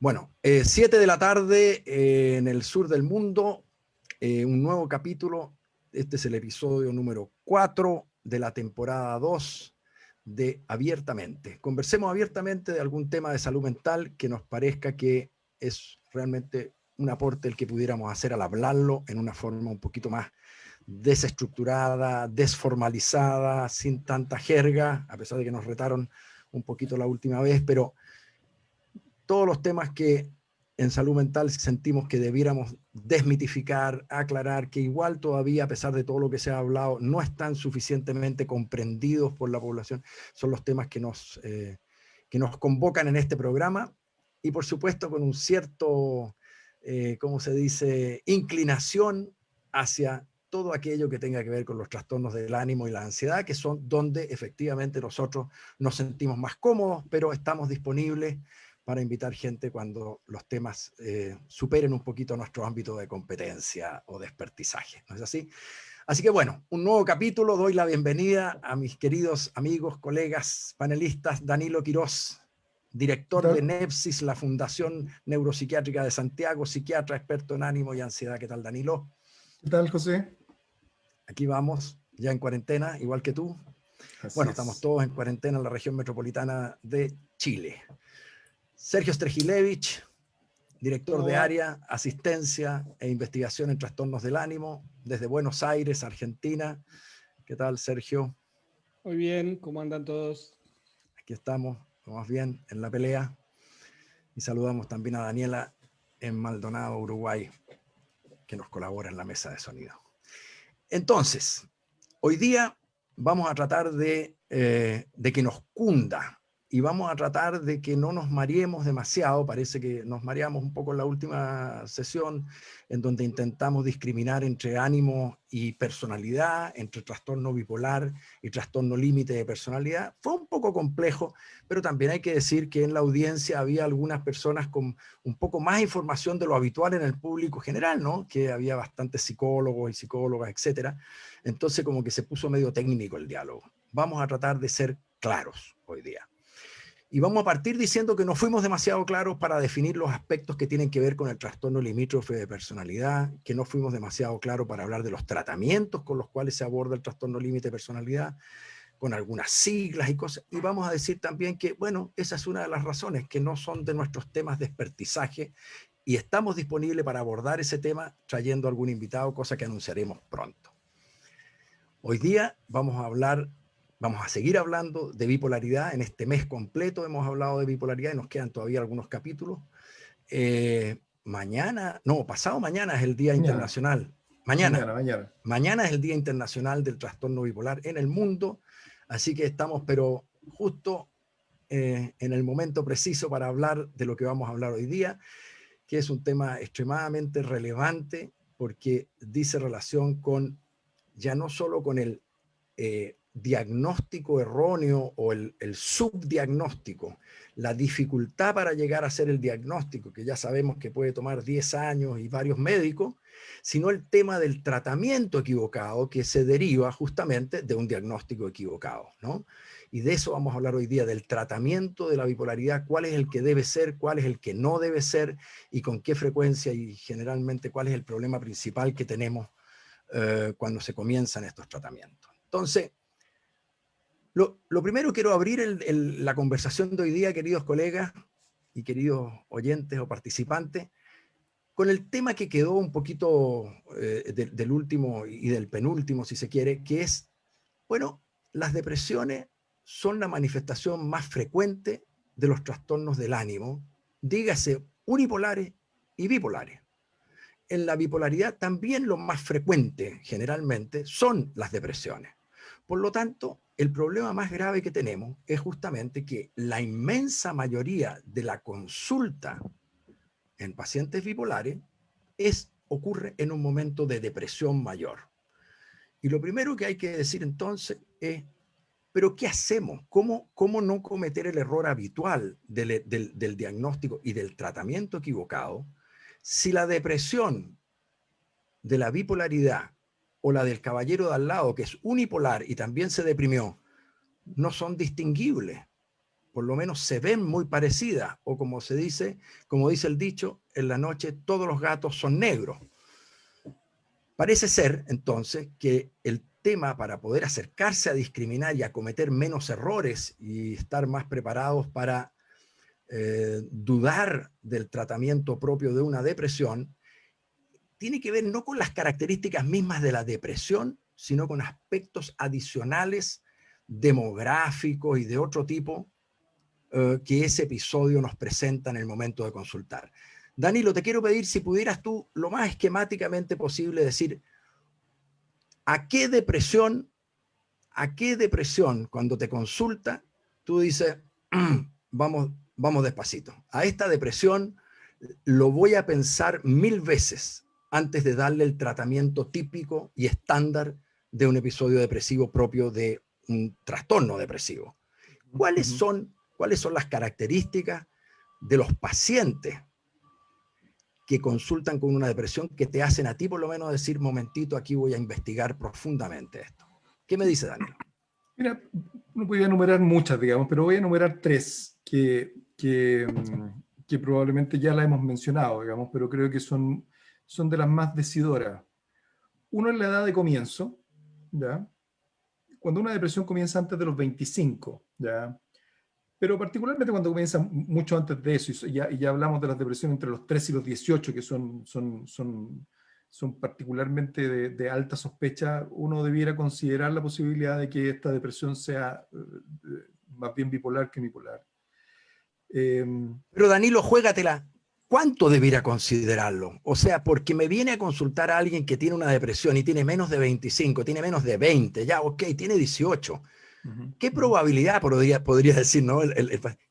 Bueno, 7 de la tarde en el sur del mundo, un nuevo capítulo. Este es el episodio número 4 de la temporada 2 de Abiertamente. Conversemos abiertamente de algún tema de salud mental que nos parezca que es realmente un aporte el que pudiéramos hacer al hablarlo en una forma un poquito más desestructurada, desformalizada, sin tanta jerga, a pesar de que nos retaron un poquito la última vez, pero todos los temas que en salud mental sentimos que debiéramos desmitificar, aclarar, que igual todavía, a pesar de todo lo que se ha hablado, no están suficientemente comprendidos por la población, son los temas que nos convocan en este programa, y por supuesto con un cierto, ¿cómo se dice?, inclinación hacia todo aquello que tenga que ver con los trastornos del ánimo y la ansiedad, que son donde efectivamente nosotros nos sentimos más cómodos, pero estamos disponibles para invitar gente cuando los temas superen un poquito nuestro ámbito de competencia o de expertizaje, ¿no es así? Así que bueno, un nuevo capítulo. Doy la bienvenida a mis queridos amigos, colegas, panelistas. Danilo Quirós, ¿Qué director de tal? NEPSIS, la Fundación Neuropsiquiátrica de Santiago, psiquiatra, experto en ánimo y ansiedad. ¿Qué tal, Danilo? ¿Qué tal, José? Aquí vamos, ya en cuarentena, igual que tú. Así Bueno, estamos es. todos en cuarentena en la región metropolitana de Chile. Sergio Strejilevich, director ¿Cómo de va? área, asistencia e investigación en trastornos del ánimo, desde Buenos Aires, Argentina. ¿Qué tal, Sergio? Muy bien, ¿cómo andan todos? Aquí estamos, vamos bien, en la pelea. Y saludamos también a Daniela en Maldonado, Uruguay, que nos colabora en la mesa de sonido. Entonces, hoy día vamos a tratar de que nos cunda y vamos a tratar de que no nos mareemos demasiado. Parece que nos mareamos un poco en la última sesión, en donde intentamos discriminar entre ánimo y personalidad, entre trastorno bipolar y trastorno límite de personalidad. Fue un poco complejo, pero también hay que decir que en la audiencia había algunas personas con un poco más información de lo habitual en el público general, ¿no? Que había bastantes psicólogos y psicólogas, etcétera. Entonces como que se puso medio técnico el diálogo. Vamos a tratar de ser claros hoy día. Y vamos a partir diciendo que no fuimos demasiado claros para definir los aspectos que tienen que ver con el trastorno limítrofe de personalidad, que no fuimos demasiado claros para hablar de los tratamientos con los cuales se aborda el trastorno límite de personalidad, con algunas siglas y cosas. Y vamos a decir también que, bueno, esa es una de las razones, que no son de nuestros temas de expertizaje, y estamos disponibles para abordar ese tema trayendo algún invitado, cosa que anunciaremos pronto. Hoy día vamos a seguir hablando de bipolaridad. En este mes completo hemos hablado de bipolaridad y nos quedan todavía algunos capítulos. Pasado mañana es el Día Mañana, Internacional. mañana. Mañana es el Día Internacional del Trastorno Bipolar en el mundo, así que estamos, pero justo en el momento preciso para hablar de lo que vamos a hablar hoy día, que es un tema extremadamente relevante porque dice relación con, ya no solo con el diagnóstico erróneo o el subdiagnóstico, la dificultad para llegar a hacer el diagnóstico, que ya sabemos que puede tomar 10 años y varios médicos, sino el tema del tratamiento equivocado que se deriva justamente de un diagnóstico equivocado, ¿no? Y de eso vamos a hablar hoy día, del tratamiento de la bipolaridad, cuál es el que debe ser, cuál es el que no debe ser, y con qué frecuencia, y generalmente cuál es el problema principal que tenemos cuando se comienzan estos tratamientos. Entonces, lo primero, quiero abrir la conversación de hoy día, queridos colegas y queridos oyentes o participantes, con el tema que quedó un poquito del último y del penúltimo, si se quiere, que es, bueno, las depresiones son la manifestación más frecuente de los trastornos del ánimo, dígase unipolares y bipolares. En la bipolaridad también lo más frecuente, generalmente, son las depresiones. Por lo tanto, el problema más grave que tenemos es justamente que la inmensa mayoría de la consulta en pacientes bipolares ocurre en un momento de depresión mayor. Y lo primero que hay que decir entonces es, ¿pero qué hacemos? ¿Cómo no cometer el error habitual del diagnóstico y del tratamiento equivocado si la depresión de la bipolaridad o la del caballero de al lado, que es unipolar y también se deprimió, no son distinguibles? por lo menos se ven muy parecidas, o como dice el dicho, en la noche todos los gatos son negros. Parece ser, entonces, que el tema para poder acercarse a discriminar y a cometer menos errores y estar más preparados para dudar del tratamiento propio de una depresión, tiene que ver no con las características mismas de la depresión, sino con aspectos adicionales, demográficos y de otro tipo, que ese episodio nos presenta en el momento de consultar. Danilo, te quiero pedir si pudieras tú, lo más esquemáticamente posible, decir ¿a qué depresión cuando te consulta tú dices, vamos despacito? A esta depresión lo voy a pensar 1000 veces antes de darle el tratamiento típico y estándar de un episodio depresivo propio de un trastorno depresivo. ¿Cuáles son las características de los pacientes que consultan con una depresión que te hacen a ti por lo menos decir, momentito, aquí voy a investigar profundamente esto? ¿Qué me dice Danilo? Mira, no voy a enumerar muchas, digamos, pero voy a enumerar tres que probablemente ya la hemos mencionado, digamos, pero creo que son de las más decidoras. Uno es la edad de comienzo, ¿ya? Cuando una depresión comienza antes de los 25, ¿ya? Pero particularmente cuando comienza mucho antes de eso, y ya hablamos de las depresiones entre los 3 y los 18, que son particularmente de alta sospecha, uno debiera considerar la posibilidad de que esta depresión sea más bien bipolar que unipolar. Pero Danilo, juégatela. ¿Cuánto debiera considerarlo? O sea, porque me viene a consultar a alguien que tiene una depresión y tiene menos de 25, tiene menos de 20, ya, ok, tiene 18. ¿Qué probabilidad, podría decir, ¿no?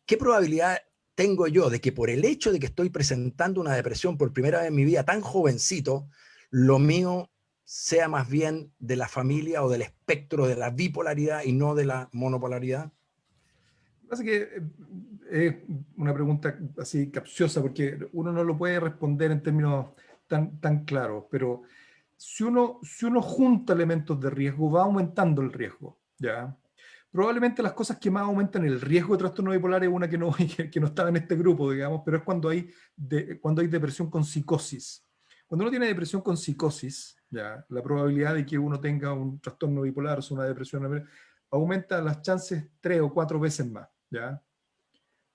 ¿Qué probabilidad tengo yo de que por el hecho de que estoy presentando una depresión por primera vez en mi vida tan jovencito, lo mío sea más bien de la familia o del espectro de la bipolaridad y no de la monopolaridad? Pasa que es una pregunta así capciosa porque uno no lo puede responder en términos tan claros, pero si uno junta elementos de riesgo, va aumentando el riesgo, ¿ya? Probablemente las cosas que más aumentan el riesgo de trastorno bipolar es una que no, que no estaba en este grupo, digamos, pero es cuando hay depresión con psicosis. Cuando uno tiene depresión con psicosis, ¿ya? La probabilidad de que uno tenga un trastorno bipolar o una depresión aumenta las chances 3 o 4 veces más, ¿ya?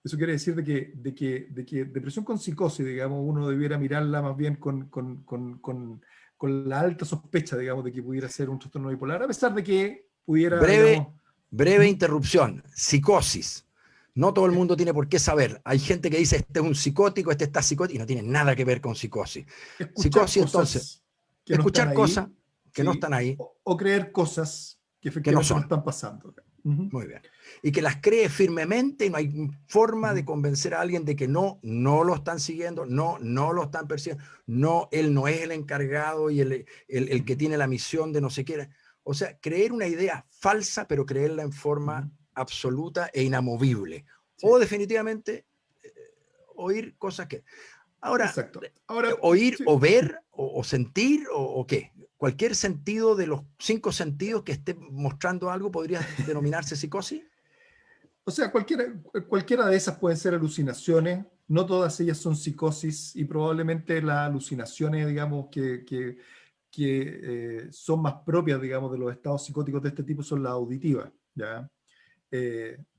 Eso quiere decir de que depresión con psicosis, digamos, uno debiera mirarla más bien con la alta sospecha, digamos, de que pudiera ser un trastorno bipolar, a pesar de que pudiera, digamos... Breve interrupción. Psicosis. No todo el mundo tiene por qué saber. Hay gente que dice, este es un psicótico, este está psicótico, y no tiene nada que ver con psicosis. Escuchar Psicosis, cosas entonces, que no están escuchar ahí, cosas que no ¿sí? están ahí, O creer cosas que que no efectivamente no son. están pasando. Muy bien. Y que las cree firmemente y no hay forma de convencer a alguien de que no lo están siguiendo, no lo están persiguiendo, no, él no es el encargado y el que tiene la misión de no sé qué. O sea, creer una idea falsa, pero creerla en forma absoluta e inamovible. Sí. O definitivamente oír cosas que... Ahora, Exacto. Ahora, oír sí. o ver o sentir o qué. Cualquier sentido de los 5 sentidos que esté mostrando algo podría denominarse psicosis. O sea, cualquiera de esas pueden ser alucinaciones, no todas ellas son psicosis y probablemente las alucinaciones, digamos, que son más propias, digamos, de los estados psicóticos de este tipo son las auditivas, ¿ya?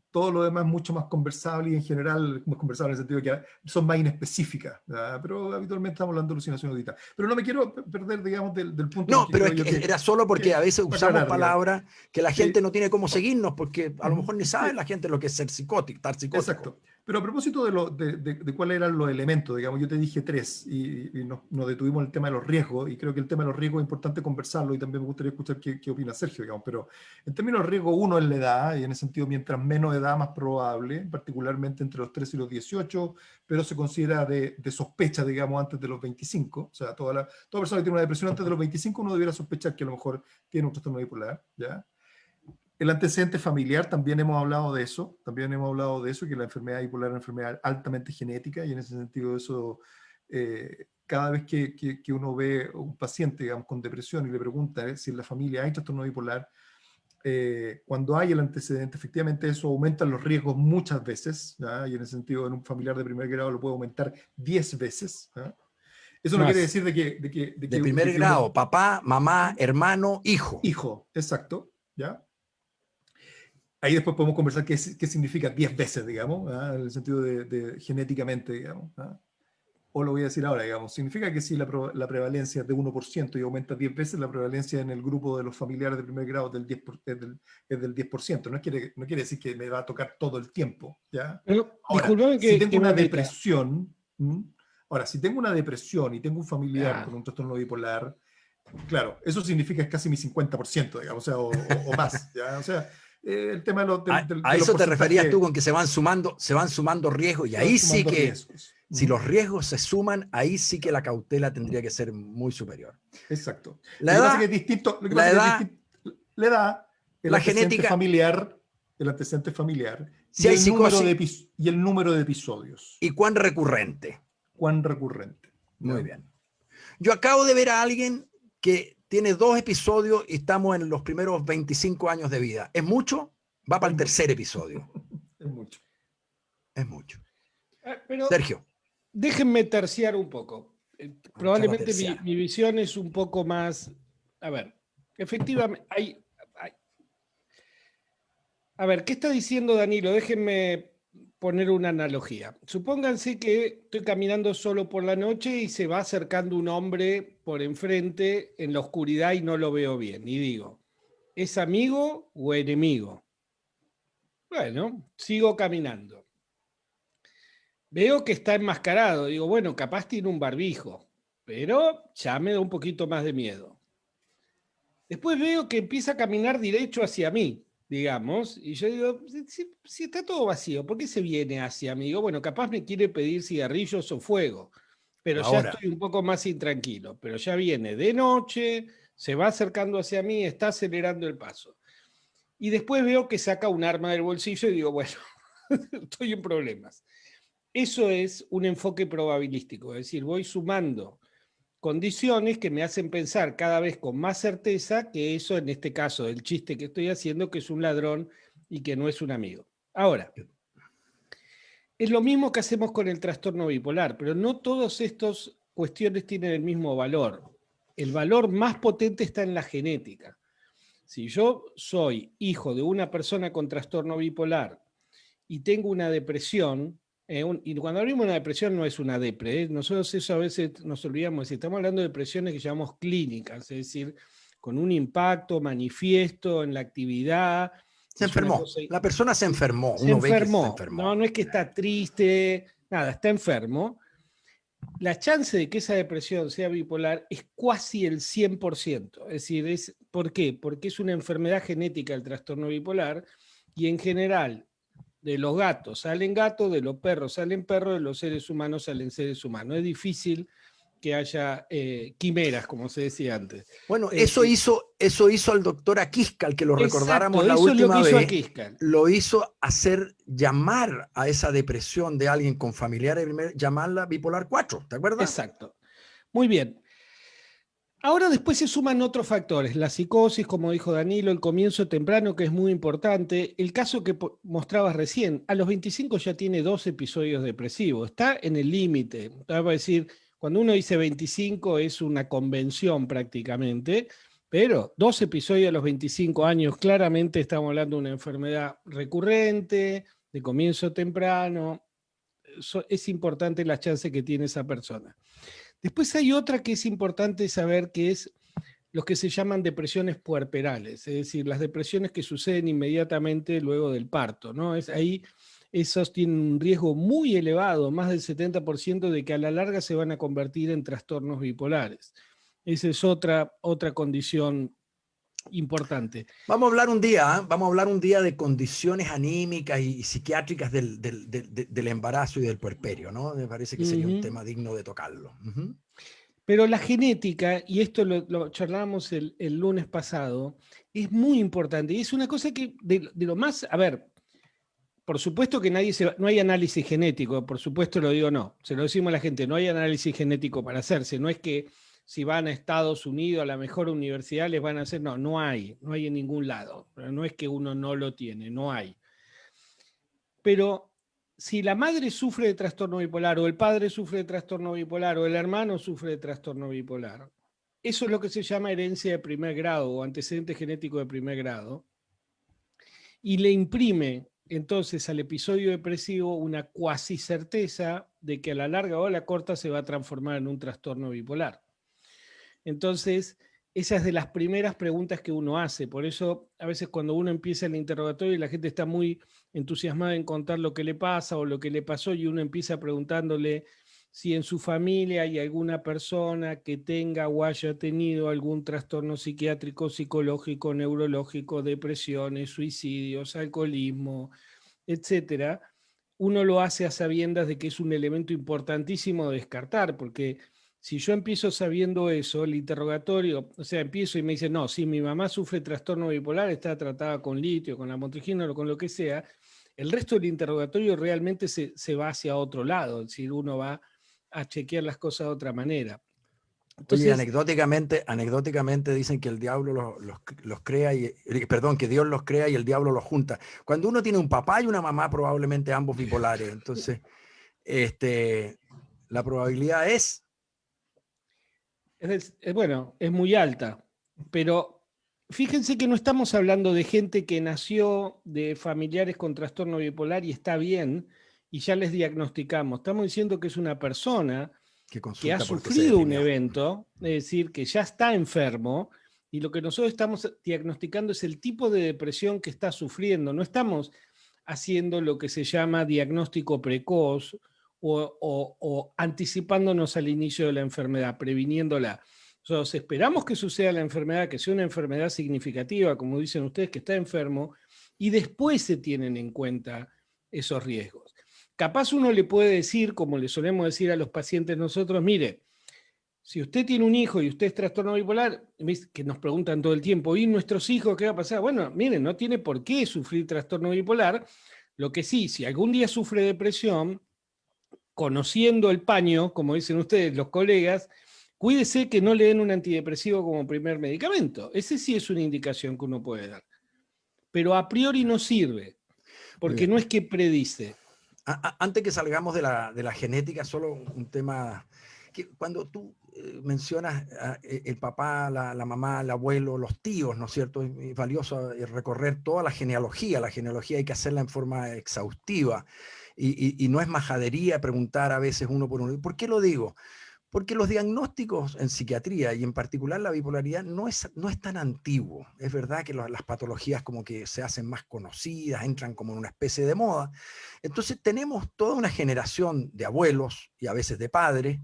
Todo lo demás es mucho más conversable y en general más conversable en el sentido de que son más inespecíficas, ¿verdad? Pero habitualmente estamos hablando de alucinación auditiva. Pero no me quiero perder, digamos, del punto No, porque pero creo es yo que era solo porque a veces usamos aclarar, digamos. palabras que la gente Sí, no tiene cómo seguirnos, porque a lo mejor ni sabe sí, la gente lo que es ser psicótico, estar psicótico. exacto. Pero a propósito de cuáles eran los elementos, digamos, yo te dije tres y nos detuvimos en el tema de los riesgos y creo que el tema de los riesgos es importante conversarlo y también me gustaría escuchar qué opina Sergio, digamos. Pero en términos de riesgo, uno es la edad y en ese sentido, mientras menos edad, más probable, particularmente entre los 3 y los 18, pero se considera de sospecha, digamos, antes de los 25. O sea, toda persona que tiene una depresión antes de los 25 uno debiera sospechar que a lo mejor tiene un trastorno bipolar, ¿ya? El antecedente familiar, también hemos hablado de eso, que la enfermedad bipolar es una enfermedad altamente genética y en ese sentido eso, cada vez que uno ve un paciente, digamos, con depresión y le pregunta si en la familia hay trastorno bipolar, cuando hay el antecedente, efectivamente eso aumenta los riesgos muchas veces, ¿ya? Y en ese sentido en un familiar de primer grado lo puede aumentar 10 veces. ¿Ya? Eso no quiere Más. decir De primer grado, papá, mamá, hermano, hijo. Hijo, exacto, ¿ya? Ahí después podemos conversar qué significa 10 veces, digamos, ¿ah? En el sentido de genéticamente, digamos. ¿Ah? O lo voy a decir ahora, digamos. Significa que si la prevalencia es de 1% y aumenta 10 veces, la prevalencia en el grupo de los familiares de primer grado es del 10%. No quiere decir que me va a tocar todo el tiempo, ¿ya? Pero, Ahora, disculpame si tengo que una me meta. depresión, ahora, si tengo una depresión y tengo un familiar Ah, con un trastorno bipolar, claro, eso significa es casi mi 50%, digamos, o sea, o más, ¿ya? O sea, el tema de, A de los eso te referías tú porcentajes con que se van sumando riesgos y se van ahí sí sumando que, riesgos. si los riesgos se suman, ahí sí que la cautela tendría que ser muy superior. Exacto. La Lo que pasa es que edad, es distinto, lo que la pasa es que es edad, distinto, le da la genética, el antecedente familiar si y hay el número psicosis de, y el número de episodios, y cuán recurrente. cuán recurrente. Muy ¿Ya? bien. Yo acabo de ver a alguien que tiene 2 episodios y estamos en los primeros 25 años de vida. ¿Es mucho? Va para Es el mucho, tercer episodio. es mucho. Es mucho. pero Sergio, déjenme terciar un poco. entrar a Probablemente terciar. mi visión es un poco más. A ver, efectivamente, a ver, ¿qué está diciendo Danilo? Déjenme poner una analogía. Supónganse que estoy caminando solo por la noche y se va acercando un hombre por enfrente en la oscuridad y no lo veo bien. Y digo, ¿es amigo o enemigo? Bueno, sigo caminando. Veo que está enmascarado. Digo, bueno, capaz tiene un barbijo, pero ya me da un poquito más de miedo. Después veo que empieza a caminar derecho hacia mí, digamos, y yo digo, si está todo vacío, ¿por qué se viene hacia mí? Digo, bueno, capaz me quiere pedir cigarrillos o fuego, pero ya Ahora, estoy un poco más intranquilo, pero ya viene de noche, se va acercando hacia mí, está acelerando el paso. Y después veo que saca un arma del bolsillo y digo, bueno, estoy en problemas. Eso es un enfoque probabilístico, es decir, voy sumando condiciones que me hacen pensar cada vez con más certeza que eso, en este caso, el chiste que estoy haciendo, que es un ladrón y que no es un amigo. Ahora, es lo mismo que hacemos con el trastorno bipolar, pero no todas estas cuestiones tienen el mismo valor. El valor más potente está en la genética. Si yo soy hijo de una persona con trastorno bipolar y tengo una depresión, y cuando hablamos de una depresión no es una depre, nosotros eso a veces nos olvidamos, estamos hablando de depresiones que llamamos clínicas, es decir, con un impacto manifiesto en la actividad. se Es una enfermó. cosa, La persona se enfermó. se Uno ve que se enfermó, enfermó. no es que está triste, nada, está enfermo. La chance de que esa depresión sea bipolar es casi el 100%. Es decir, ¿por qué? Porque es una enfermedad genética el trastorno bipolar y en general de los gatos salen gatos, de los perros salen perros, de los seres humanos salen seres humanos. Es difícil que haya quimeras, como se decía antes. Bueno, eso hizo al doctor Aquiscal, que lo recordáramos exacto, la eso es lo que última hizo vez, Aquiscal. lo hizo hacer llamar a esa depresión de alguien con familiares, llamarla bipolar 4, ¿te acuerdas? Exacto. Muy bien. Ahora después se suman otros factores, la psicosis, como dijo Danilo, el comienzo temprano, que es muy importante, el caso que mostrabas recién, a los 25 ya tiene 2 episodios depresivos, está en el límite, va a decir, cuando uno dice 25 es una convención prácticamente, pero 2 episodios a los 25 años, claramente estamos hablando de una enfermedad recurrente, de comienzo temprano, es importante la chance que tiene esa persona. Después hay otra que es importante saber, que es los que se llaman depresiones puerperales, es decir, las depresiones que suceden inmediatamente luego del parto, ¿no? Ahí esos tienen un riesgo muy elevado, más del 70%, de que a la larga se van a convertir en trastornos bipolares. Esa es otra condición importante. Vamos a hablar un día, ¿eh? Vamos a hablar un día de condiciones anímicas y psiquiátricas del embarazo y del puerperio, ¿no? Me parece que sería un tema digno de tocarlo. Pero la genética, y esto lo charlábamos el lunes pasado, es muy importante. Y es una cosa que de lo más, a ver, por supuesto que no hay análisis genético, por supuesto lo digo no, se lo decimos a la gente, no hay análisis genético para hacerse, no es que si van a Estados Unidos, a la mejor universidad, les van a hacer, no hay en ningún lado. No es que uno no lo tiene, no hay. Pero si la madre sufre de trastorno bipolar, o el padre sufre de trastorno bipolar, o el hermano sufre de trastorno bipolar, eso es lo que se llama herencia de primer grado o antecedente genético de primer grado, y le imprime entonces al episodio depresivo una cuasi certeza de que a la larga o a la corta se va a transformar en un trastorno bipolar. Entonces, esa es de las primeras preguntas que uno hace. Por eso, a veces cuando uno empieza el interrogatorio y la gente está muy entusiasmada en contar lo que le pasa o lo que le pasó, y uno empieza preguntándole si en su familia hay alguna persona que tenga o haya tenido algún trastorno psiquiátrico, psicológico, neurológico, depresiones, suicidios, alcoholismo, etcétera. Uno lo hace a sabiendas de que es un elemento importantísimo de descartar, porque si yo empiezo sabiendo eso, el interrogatorio, o sea, empiezo y me dicen, no, si mi mamá sufre trastorno bipolar, está tratada con litio, con lamotrigina o con lo que sea, el resto del interrogatorio realmente se va hacia otro lado, es decir, uno va a chequear las cosas de otra manera. Oye, Entonces, anecdóticamente dicen que el diablo los crea perdón, que Dios los crea y el diablo los junta. Cuando uno tiene un papá y una mamá, probablemente ambos bipolares. Entonces, la probabilidad es... bueno, es muy alta, pero fíjense que no estamos hablando de gente que nació de familiares con trastorno bipolar y está bien y ya les diagnosticamos. Estamos diciendo que es una persona que que ha consulta porque se sufrido un deprimió. evento, es decir, que ya está enfermo, y lo que nosotros estamos diagnosticando es el tipo de depresión que está sufriendo. No estamos haciendo lo que se llama diagnóstico precoz o anticipándonos al inicio de la enfermedad, previniéndola. Nosotros esperamos que suceda la enfermedad, que sea una enfermedad significativa, como dicen ustedes, que está enfermo, y después se tienen en cuenta esos riesgos. Capaz uno le puede decir, como le solemos decir a los pacientes nosotros, mire, si usted tiene un hijo y usted es trastorno bipolar, que nos preguntan todo el tiempo, ¿y nuestros hijos qué va a pasar? Bueno, miren, no tiene por qué sufrir trastorno bipolar. Lo que sí, si algún día sufre depresión, conociendo el paño, como dicen ustedes, los colegas, cuídese que no le den un antidepresivo como primer medicamento. Ese sí es una indicación que uno puede dar. Pero a priori no sirve, porque no es que predice. Antes que salgamos de la genética, solo un tema que cuando tú mencionas el papá, la mamá, el abuelo, los tíos, ¿no es cierto? Es valioso recorrer toda la genealogía hay que hacerla en forma exhaustiva y no es majadería preguntar a veces uno por uno. ¿Por qué lo digo? Porque los diagnósticos en psiquiatría y en particular la bipolaridad no es tan antiguo. Es verdad que las patologías como que se hacen más conocidas, entran como en una especie de moda. Entonces tenemos toda una generación de abuelos y a veces de padres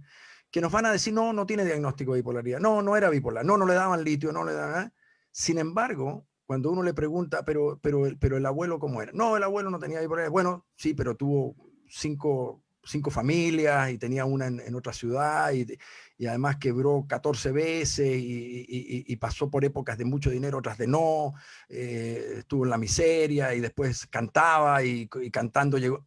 que nos van a decir, no, no tiene diagnóstico de bipolaridad, no era bipolar, no le daban litio, no le daban... Sin embargo, cuando uno le pregunta, pero el abuelo ¿cómo era? No, el abuelo no tenía bipolaridad. Bueno, sí, pero tuvo cinco familias y tenía una en otra ciudad y además quebró 14 veces y pasó por épocas de mucho dinero, otras de no, estuvo en la miseria y después cantaba y cantando llegó,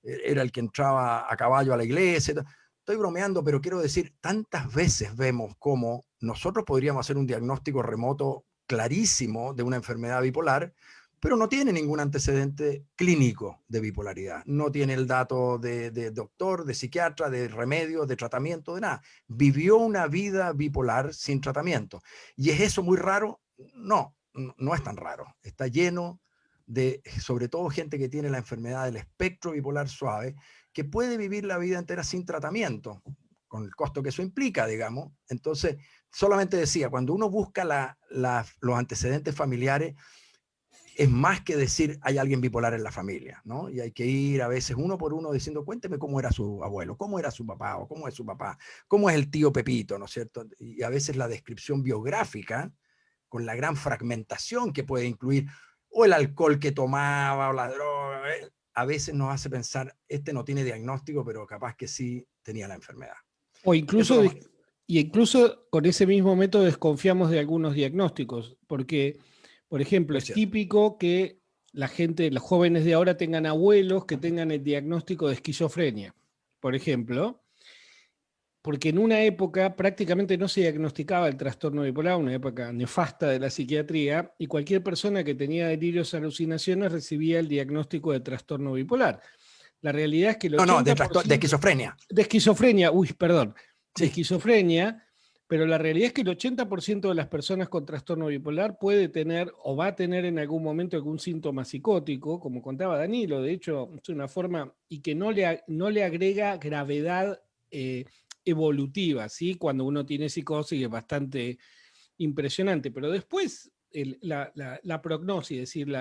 era el que entraba a caballo a la iglesia. Estoy bromeando, pero quiero decir, tantas veces vemos cómo nosotros podríamos hacer un diagnóstico remoto clarísimo de una enfermedad bipolar, pero no tiene ningún antecedente clínico de bipolaridad. No tiene el dato de doctor, de psiquiatra, de remedio, de tratamiento, de nada. Vivió una vida bipolar sin tratamiento. ¿Y es eso muy raro? No es tan raro. Está lleno de, sobre todo, gente que tiene la enfermedad del espectro bipolar suave, que puede vivir la vida entera sin tratamiento, con el costo que eso implica, digamos. Entonces, solamente decía, cuando uno busca los antecedentes familiares, es más que decir hay alguien bipolar en la familia, ¿no? Y hay que ir a veces uno por uno diciendo, cuénteme cómo era su abuelo, cómo era su papá, o cómo es su papá, cómo es el tío Pepito, ¿no es cierto? Y a veces la descripción biográfica, con la gran fragmentación que puede incluir o el alcohol que tomaba o la droga, a veces nos hace pensar, este no tiene diagnóstico, pero capaz que sí tenía la enfermedad. O incluso, incluso con ese mismo método desconfiamos de algunos diagnósticos, porque, por ejemplo, es típico que la gente, los jóvenes de ahora tengan abuelos que tengan el diagnóstico de esquizofrenia, por ejemplo, porque en una época prácticamente no se diagnosticaba el trastorno bipolar, una época nefasta de la psiquiatría, y cualquier persona que tenía delirios o alucinaciones recibía el diagnóstico de trastorno bipolar. La realidad es que el No, no, de 80% esquizofrenia. de esquizofrenia, de Sí. esquizofrenia, pero la realidad es que el 80% de las personas con trastorno bipolar puede tener o va a tener en algún momento algún síntoma psicótico, como contaba Danilo, de hecho es una forma y que no le agrega gravedad evolutiva, ¿sí? Cuando uno tiene psicosis es bastante impresionante, pero después la prognosis, es decir,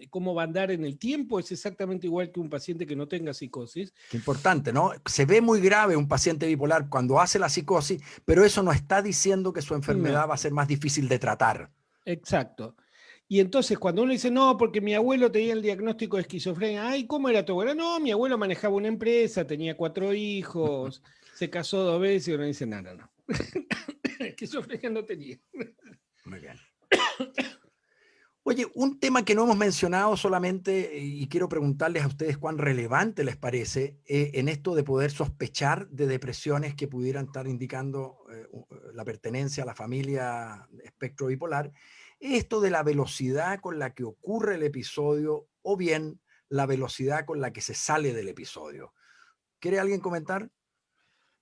cómo va a andar en el tiempo es exactamente igual que un paciente que no tenga psicosis. Qué importante, ¿no? Se ve muy grave un paciente bipolar cuando hace la psicosis, pero eso no está diciendo que su enfermedad No, va a ser más difícil de tratar. exacto. Y entonces cuando uno dice, no, porque mi abuelo tenía el diagnóstico de esquizofrenia, ay, ¿cómo era tu abuelo? No, mi abuelo manejaba una empresa, tenía 4 hijos, se casó 2 veces, y uno dice, no, no, no. Esquizofrenia no tenía. Muy bien. Oye, un tema que no hemos mencionado solamente, y quiero preguntarles a ustedes cuán relevante les parece en esto de poder sospechar de depresiones que pudieran estar indicando la pertenencia a la familia espectro bipolar, esto de la velocidad con la que ocurre el episodio o bien la velocidad con la que se sale del episodio. ¿Quiere alguien comentar?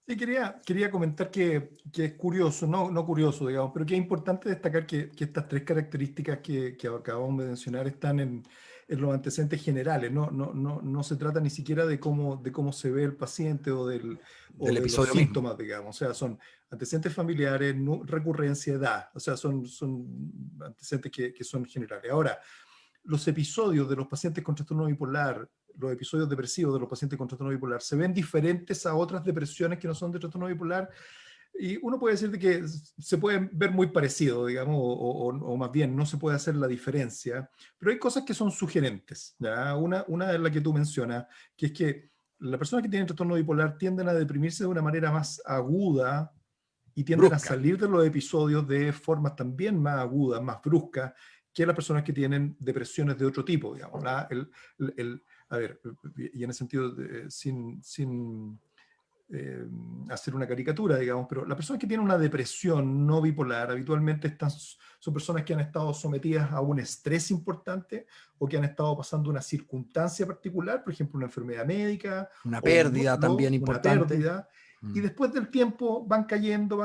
Sí, quería comentar que es curioso, no curioso, digamos, pero que es importante destacar que estas tres características que acabamos de mencionar están en los antecedentes generales. No se trata ni siquiera de cómo se ve el paciente o Del de los episodio mismo. síntomas, digamos. O sea, son antecedentes familiares, recurrencia, edad. O sea, son antecedentes que son generales. Ahora, los episodios de los pacientes con trastorno bipolar, los episodios depresivos de los pacientes con trastorno bipolar, se ven diferentes a otras depresiones que no son de trastorno bipolar, y uno puede decir de que se pueden ver muy parecidos, digamos, o más bien no se puede hacer la diferencia, pero hay cosas que son sugerentes, ¿ya? Una es la que tú mencionas, que es que las personas que tienen trastorno bipolar tienden a deprimirse de una manera más aguda y tienden a Brusca. salir de los episodios de formas también más agudas, más bruscas, que las personas que tienen depresiones de otro tipo, digamos. A ver, y en ese sentido, sin hacer una caricatura, digamos, pero las personas que tienen una depresión no bipolar habitualmente son personas que han estado sometidas a un estrés importante o que han estado pasando una circunstancia particular, por ejemplo, una enfermedad médica Una o un pérdida duelo, también una importante. pérdida, y después del tiempo van cayendo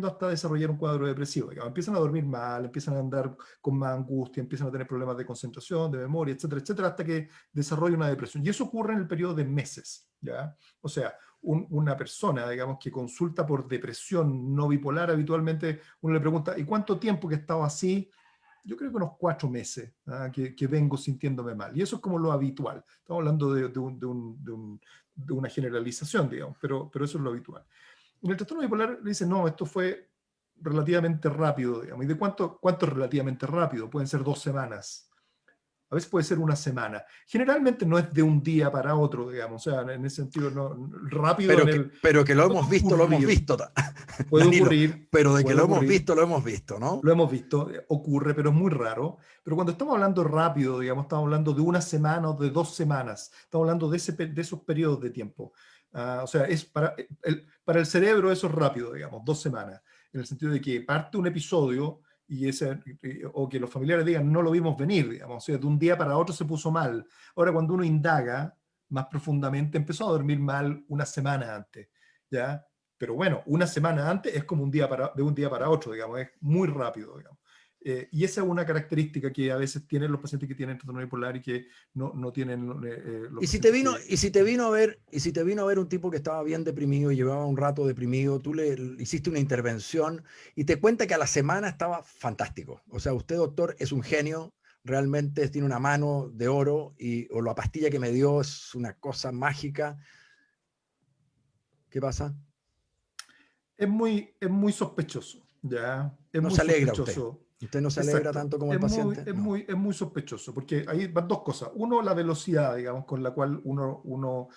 hasta desarrollar un cuadro depresivo. Digamos. Empiezan a dormir mal, empiezan a andar con más angustia, empiezan a tener problemas de concentración, de memoria, etcétera, etcétera, hasta que desarrolla una depresión. Y eso ocurre en el periodo de meses, ¿ya? O sea, una persona, digamos, que consulta por depresión no bipolar, habitualmente uno le pregunta, ¿y cuánto tiempo que he estado así? Yo creo que unos 4 meses, ¿ah? que vengo sintiéndome mal. Y eso es como lo habitual. Estamos hablando de una generalización, digamos, pero eso es lo habitual. En el trastorno bipolar le dicen, no, esto fue relativamente rápido, digamos. ¿Y de cuánto es relativamente rápido? Pueden ser 2 semanas. A veces puede ser una semana. Generalmente no es de un día para otro, digamos. O sea, en ese sentido, rápido en el... Pero que lo Puede hemos ocurrir, visto, puede Danilo. ocurrir, Pero de que puede ocurrir. lo hemos visto, ¿no? Lo hemos visto, ocurre, pero es muy raro. Pero cuando estamos hablando rápido, digamos, estamos hablando de una semana o de 2 semanas, estamos hablando de esos periodos de tiempo. O sea, para el cerebro eso es rápido, digamos, 2 semanas, en el sentido de que parte un episodio o que los familiares digan, no lo vimos venir, digamos, o sea, de un día para otro se puso mal. Ahora, cuando uno indaga más profundamente, empezó a dormir mal una semana antes, ¿ya? Pero bueno, una semana antes es como de un día para otro, digamos, es muy rápido, digamos. Y esa es una característica que a veces tienen los pacientes que tienen trastorno bipolar y que no tienen los Y si te pacientes vino, que... y si te vino a ver, y si te vino a ver un tipo que estaba bien deprimido y llevaba un rato deprimido, tú le hiciste una intervención y te cuenta que a la semana estaba fantástico. O sea, usted, doctor, es un genio, realmente tiene una mano de oro o la pastilla que me dio es una cosa mágica. ¿Qué pasa? Es muy sospechoso, ¿ya? Es No muy se alegra usted. sospechoso. Usted no se alegra Exacto. tanto como el Es muy, paciente. es No. muy, es muy sospechoso, porque ahí van dos cosas. Uno, la velocidad, digamos, con la cual uno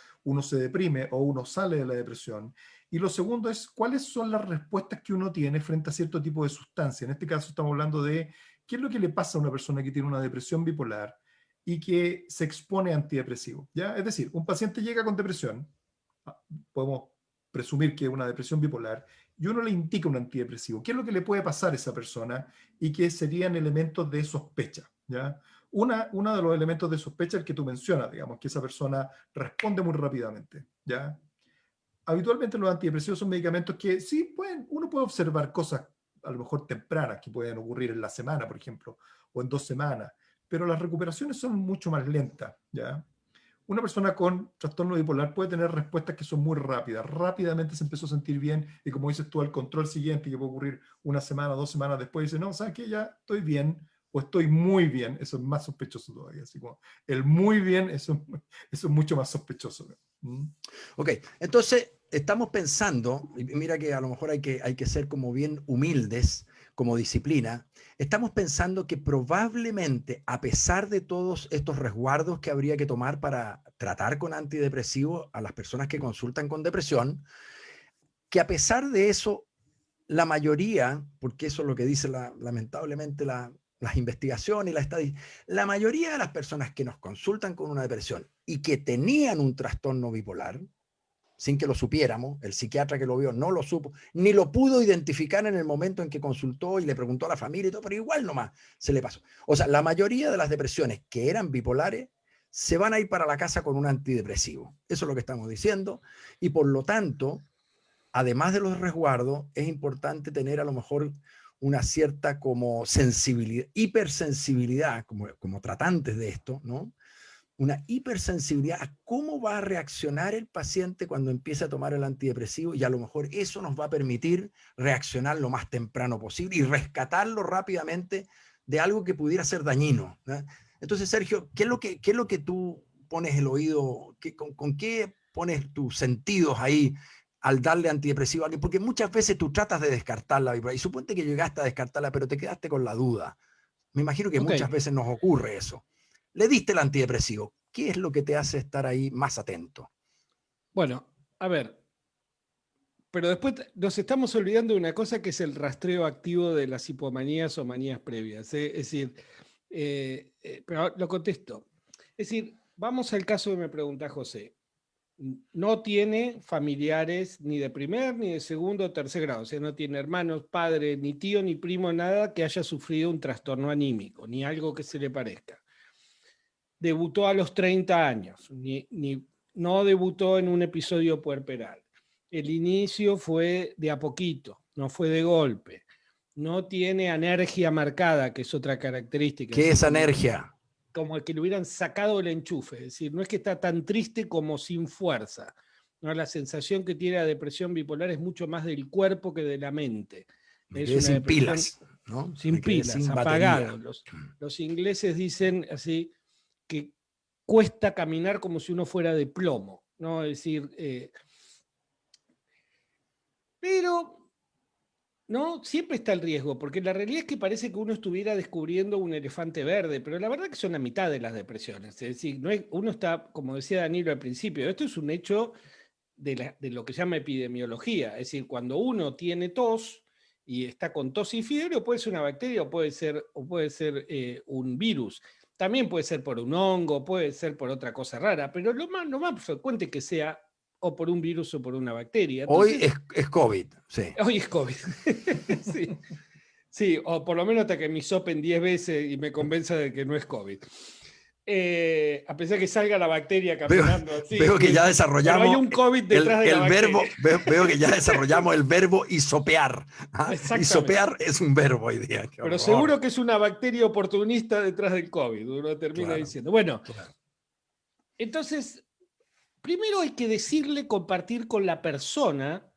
se deprime o uno sale de la depresión. Y lo segundo es cuáles son las respuestas que uno tiene frente a cierto tipo de sustancia. En este caso estamos hablando de qué es lo que le pasa a una persona que tiene una depresión bipolar y que se expone a antidepresivos, ¿ya? Es decir, un paciente llega con depresión, podemos presumir que es una depresión bipolar, y uno le indica un antidepresivo, ¿qué es lo que le puede pasar a esa persona y qué serían elementos de sospecha? ¿Ya? Uno de los elementos de sospecha es el que tú mencionas, digamos, que esa persona responde muy rápidamente. ¿Ya? Habitualmente los antidepresivos son medicamentos que sí, uno puede observar cosas a lo mejor tempranas que pueden ocurrir en la semana, por ejemplo, o en 2 semanas, pero las recuperaciones son mucho más lentas. ¿Ya? Una persona con trastorno bipolar puede tener respuestas que son muy rápidas. Rápidamente se empezó a sentir bien y, como dices tú, al control siguiente, que puede ocurrir 1 semana, 2 semanas después, dice, no, ¿sabes qué? Ya estoy bien o estoy muy bien. Eso es más sospechoso todavía. Así como el muy bien, eso es mucho más sospechoso. ¿Mm? Ok, entonces estamos pensando, y mira que a lo mejor hay que ser como bien humildes como disciplina, estamos pensando que probablemente, a pesar de todos estos resguardos que habría que tomar para tratar con antidepresivos a las personas que consultan con depresión, que a pesar de eso, la mayoría, porque eso es lo que dice lamentablemente las investigaciones y la estadística, la mayoría de las personas que nos consultan con una depresión y que tenían un trastorno bipolar, sin que lo supiéramos, el psiquiatra que lo vio no lo supo, ni lo pudo identificar en el momento en que consultó y le preguntó a la familia y todo, pero igual nomás se le pasó. O sea, la mayoría de las depresiones que eran bipolares se van a ir para la casa con un antidepresivo. Eso es lo que estamos diciendo. Y por lo tanto, además de los resguardos, es importante tener a lo mejor una cierta como sensibilidad, hipersensibilidad, como tratantes de esto, ¿no? Una hipersensibilidad a cómo va a reaccionar el paciente cuando empiece a tomar el antidepresivo, y a lo mejor eso nos va a permitir reaccionar lo más temprano posible y rescatarlo rápidamente de algo que pudiera ser dañino, ¿no? Entonces, Sergio, ¿qué es lo que tú pones el oído, con qué pones tus sentidos ahí al darle antidepresivo a alguien? Porque muchas veces tú tratas de descartarla, y suponte que llegaste a descartarla, pero te quedaste con la duda. Me imagino que Ok, muchas veces nos ocurre eso. Le diste el antidepresivo. ¿Qué es lo que te hace estar ahí más atento? bueno, a ver, pero después nos estamos olvidando de una cosa que es el rastreo activo de las hipomanías o manías previas. Es decir, pero lo contesto. Es decir, vamos al caso que me pregunta José. No tiene familiares ni de primer, ni de segundo o tercer grado, o sea, no tiene hermanos, padre, ni tío, ni primo, nada que haya sufrido un trastorno anímico, ni algo que se le parezca. Debutó a los 30 años, no debutó en un episodio puerperal. El inicio fue de a poquito, no fue de golpe. No tiene anergia marcada, que es otra característica. ¿Qué es como anergia? como que le hubieran sacado el enchufe, es decir, no es que está tan triste como sin fuerza. ¿No? La sensación que tiene la depresión bipolar es mucho más del cuerpo que de la mente. Me Es quedé una sin depresión pilas, ¿no? sin Me quedé pilas, sin batería. apagado. Los ingleses dicen así que cuesta caminar como si uno fuera de plomo, ¿no? Es decir, pero no, siempre está el riesgo, porque la realidad es que parece que uno estuviera descubriendo un elefante verde, pero la verdad que son la mitad de las depresiones. Es decir, no es, uno está, como decía Danilo al principio, esto es un hecho de lo que se llama epidemiología. Es decir, cuando uno tiene tos y está con tos y fiebre, o puede ser una bacteria o puede ser un virus. También puede ser por un hongo, puede ser por otra cosa rara, pero lo más frecuente es que sea o por un virus o por una bacteria. Hoy Entonces, es COVID, sí. hoy es COVID. Sí. Sí, o por lo menos hasta que me sopen 10 veces y me convenza de que no es COVID. A pesar que salga la bacteria Veo, caminando así, veo que ya pero hay desarrollamos un COVID detrás de la el bacteria. verbo, veo que ya desarrollamos el verbo hisopear. ¿Ah? Exactamente. Hisopear es un verbo hoy día. Qué Pero horror. seguro que es una bacteria oportunista detrás del COVID, uno termina Claro, diciendo. Bueno, claro. entonces, primero hay que decirle, compartir con la persona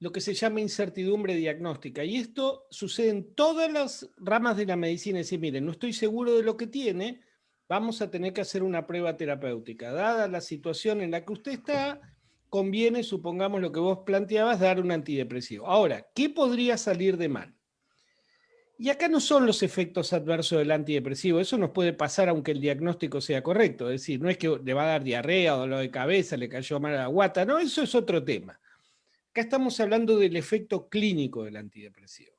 lo que se llama incertidumbre diagnóstica. Y esto sucede en todas las ramas de la medicina. Es decir, miren, no estoy seguro de lo que tiene, vamos a tener que hacer una prueba terapéutica. Dada la situación en la que usted está, conviene, supongamos lo que vos planteabas, dar un antidepresivo. Ahora, ¿qué podría salir de mal? Y acá no son los efectos adversos del antidepresivo, eso nos puede pasar aunque el diagnóstico sea correcto, es decir, no es que le va a dar diarrea o dolor de cabeza, le cayó mal a la guata, no, eso es otro tema. Acá estamos hablando del efecto clínico del antidepresivo.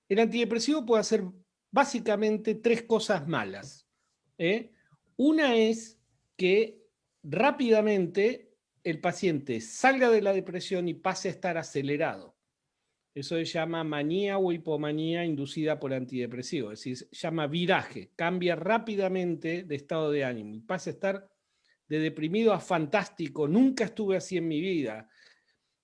El antidepresivo puede hacer básicamente 3 cosas malas. Una es que rápidamente el paciente salga de la depresión y pase a estar acelerado. Eso se llama manía o hipomanía inducida por antidepresivos. Es decir, se llama viraje. Cambia rápidamente de estado de ánimo y pasa a estar de deprimido a fantástico. Nunca estuve así en mi vida.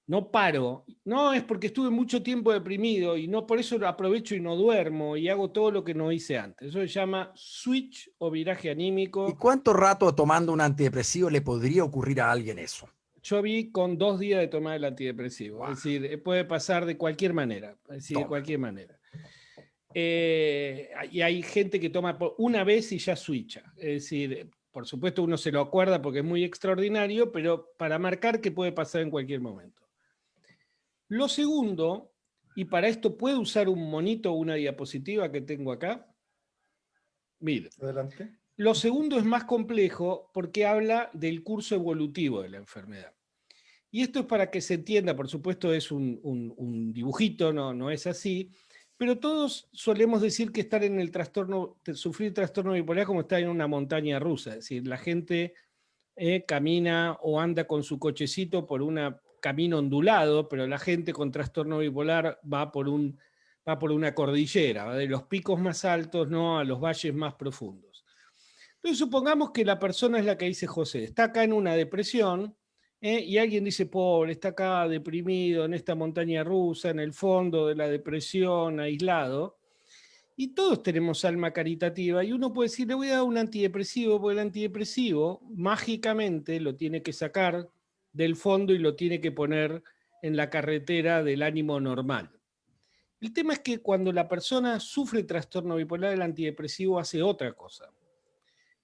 No paro. No, es porque estuve mucho tiempo deprimido y no por eso aprovecho y no duermo y hago todo lo que no hice antes. Eso se llama switch o viraje ¿Y anímico. cuánto rato tomando un antidepresivo le podría ocurrir a alguien eso? Yo vi con 2 días de tomar el antidepresivo. Wow. Es decir, puede pasar de cualquier manera. Es decir, de cualquier manera. Y hay gente que toma una vez y ya switcha. Es decir, por supuesto uno se lo acuerda porque es muy extraordinario, pero para marcar que puede pasar en cualquier momento. Lo segundo, y para esto puedo usar un monito o una diapositiva que tengo acá. Mire. Adelante. Lo segundo es más complejo porque habla del curso evolutivo de la enfermedad. Y esto es para que se entienda, por supuesto es un dibujito, no es así, pero todos solemos decir que estar en el trastorno, sufrir trastorno bipolar como estar en una montaña rusa. Es decir, la gente camina o anda con su cochecito por un camino ondulado, pero la gente con trastorno bipolar va por una cordillera, va de los picos más altos, ¿no?, a los valles más profundos. Entonces supongamos que la persona es la que dice José, está acá en una depresión, y alguien dice, pobre, está acá deprimido en esta montaña rusa, en el fondo de la depresión, aislado, y todos tenemos alma caritativa, y uno puede decir, le voy a dar un antidepresivo, porque el antidepresivo mágicamente lo tiene que sacar del fondo y lo tiene que poner en la carretera del ánimo normal. El tema es que cuando la persona sufre trastorno bipolar, el antidepresivo hace otra cosa.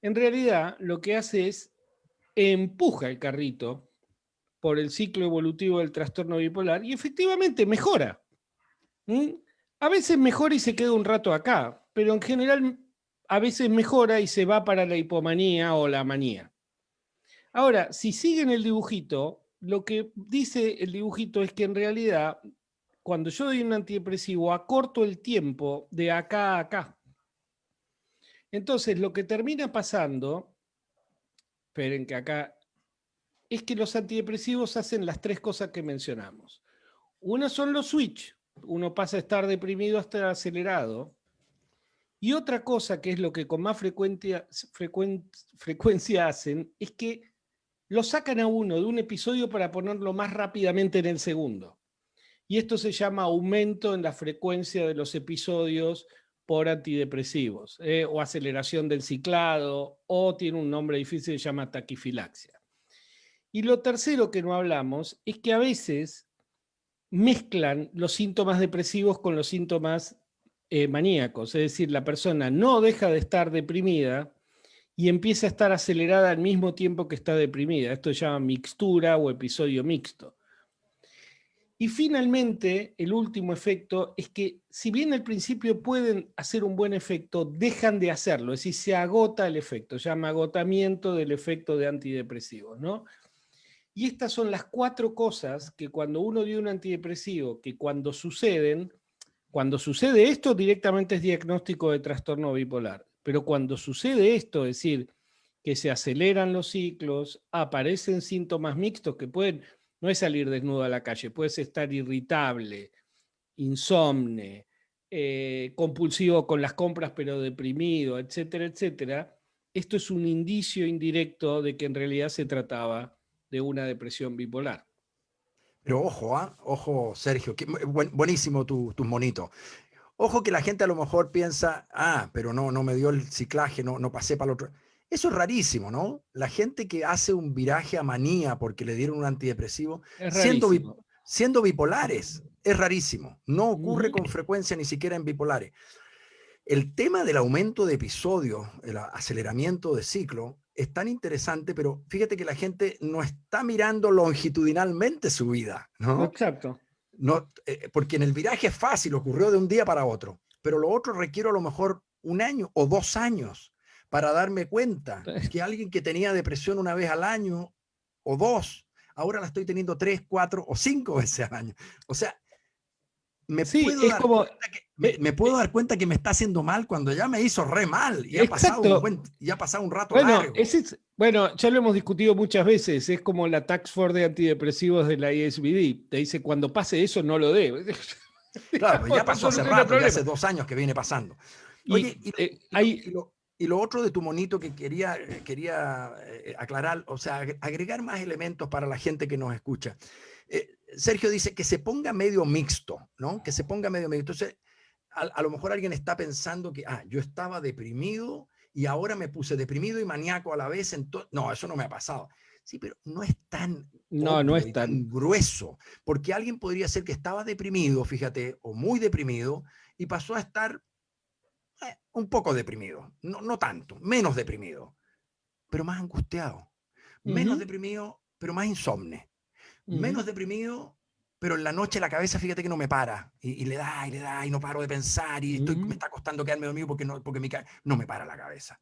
En realidad, lo que hace es empuja el carrito por el ciclo evolutivo del trastorno bipolar y efectivamente mejora. A veces mejora y se queda un rato acá, pero en general a veces mejora y se va para la hipomanía o la manía. Ahora, si siguen el dibujito, lo que dice el dibujito es que en realidad, cuando yo doy un antidepresivo, acorto el tiempo de acá a acá. Entonces, lo que termina pasando, esperen que acá, es que los antidepresivos hacen las 3 cosas que mencionamos. Una son los switch, uno pasa a estar deprimido a estar acelerado. Y otra cosa que es lo que con más frecuencia hacen, es que lo sacan a uno de un episodio para ponerlo más rápidamente en el segundo. Y esto se llama aumento en la frecuencia de los episodios por antidepresivos, o aceleración del ciclado, o tiene un nombre difícil, se llama taquifilaxia. Y lo tercero que no hablamos es que a veces mezclan los síntomas depresivos con los síntomas maníacos, es decir, la persona no deja de estar deprimida y empieza a estar acelerada al mismo tiempo que está deprimida. Esto se llama mixtura o episodio mixto. Y finalmente, el último efecto es que, si bien al principio pueden hacer un buen efecto, dejan de hacerlo, es decir, se agota el efecto, se llama agotamiento del efecto de antidepresivos, ¿no? Y estas son las 4 cosas que cuando uno dio un antidepresivo, que cuando sucede esto directamente es diagnóstico de trastorno bipolar, pero cuando sucede esto, es decir, que se aceleran los ciclos, aparecen síntomas mixtos que pueden, no es salir desnudo a la calle, puedes estar irritable, insomne, compulsivo con las compras pero deprimido, etcétera, etcétera. Esto es un indicio indirecto de que en realidad se trataba de una depresión bipolar. Pero ojo, ojo, Sergio, buenísimo tus monitos. Ojo que la gente a lo mejor piensa, pero no me dio el ciclaje, no pasé para el otro. Eso es rarísimo, ¿no? La gente que hace un viraje a manía porque le dieron un antidepresivo, siendo bipolares, es rarísimo. No ocurre con frecuencia ni siquiera en bipolares. El tema del aumento de episodios, el aceleramiento de ciclo, es tan interesante, pero fíjate que la gente no está mirando longitudinalmente su vida, ¿no? Exacto. No, porque en el viraje es fácil, ocurrió de un día para otro, pero lo otro requiere a lo mejor 1 año o 2 años para darme cuenta que alguien que tenía depresión una vez al año o 2, ahora la estoy teniendo 3, 4 o 5 veces al año. O sea, Sí, es como... me puedo dar cuenta que me está haciendo mal cuando ya me hizo re mal y Exacto. ya ha pasado un rato Bueno, largo. bueno, ya lo hemos discutido muchas veces. Es como la Task Force de antidepresivos de la ISBD. Te dice, cuando pase eso, no lo dé. Claro, pues ya pasó hace Soluciona el rato, ya problema. hace 2 años que viene pasando. Y Oye, hay... y lo otro de tu monito que quería aclarar, o sea, agregar más elementos para la gente que nos escucha. Sergio dice que se ponga medio mixto, ¿no? Que se ponga medio mixto. Entonces, a lo mejor alguien está pensando que, yo estaba deprimido y ahora me puse deprimido y maníaco a la vez. No, eso no me ha pasado. Sí, pero no es tan No, no obvio es y tan... tan grueso, porque alguien podría ser que estaba deprimido, fíjate, o muy deprimido, y pasó a estar un poco deprimido, no tanto, menos deprimido, pero más angustiado, menos Ujú, deprimido, pero más insomne, ujú, menos deprimido, pero en la noche la cabeza, fíjate que no me para, y le da, y le da, y no paro de pensar, y me ujú. está costando quedarme dormido porque no me para la cabeza.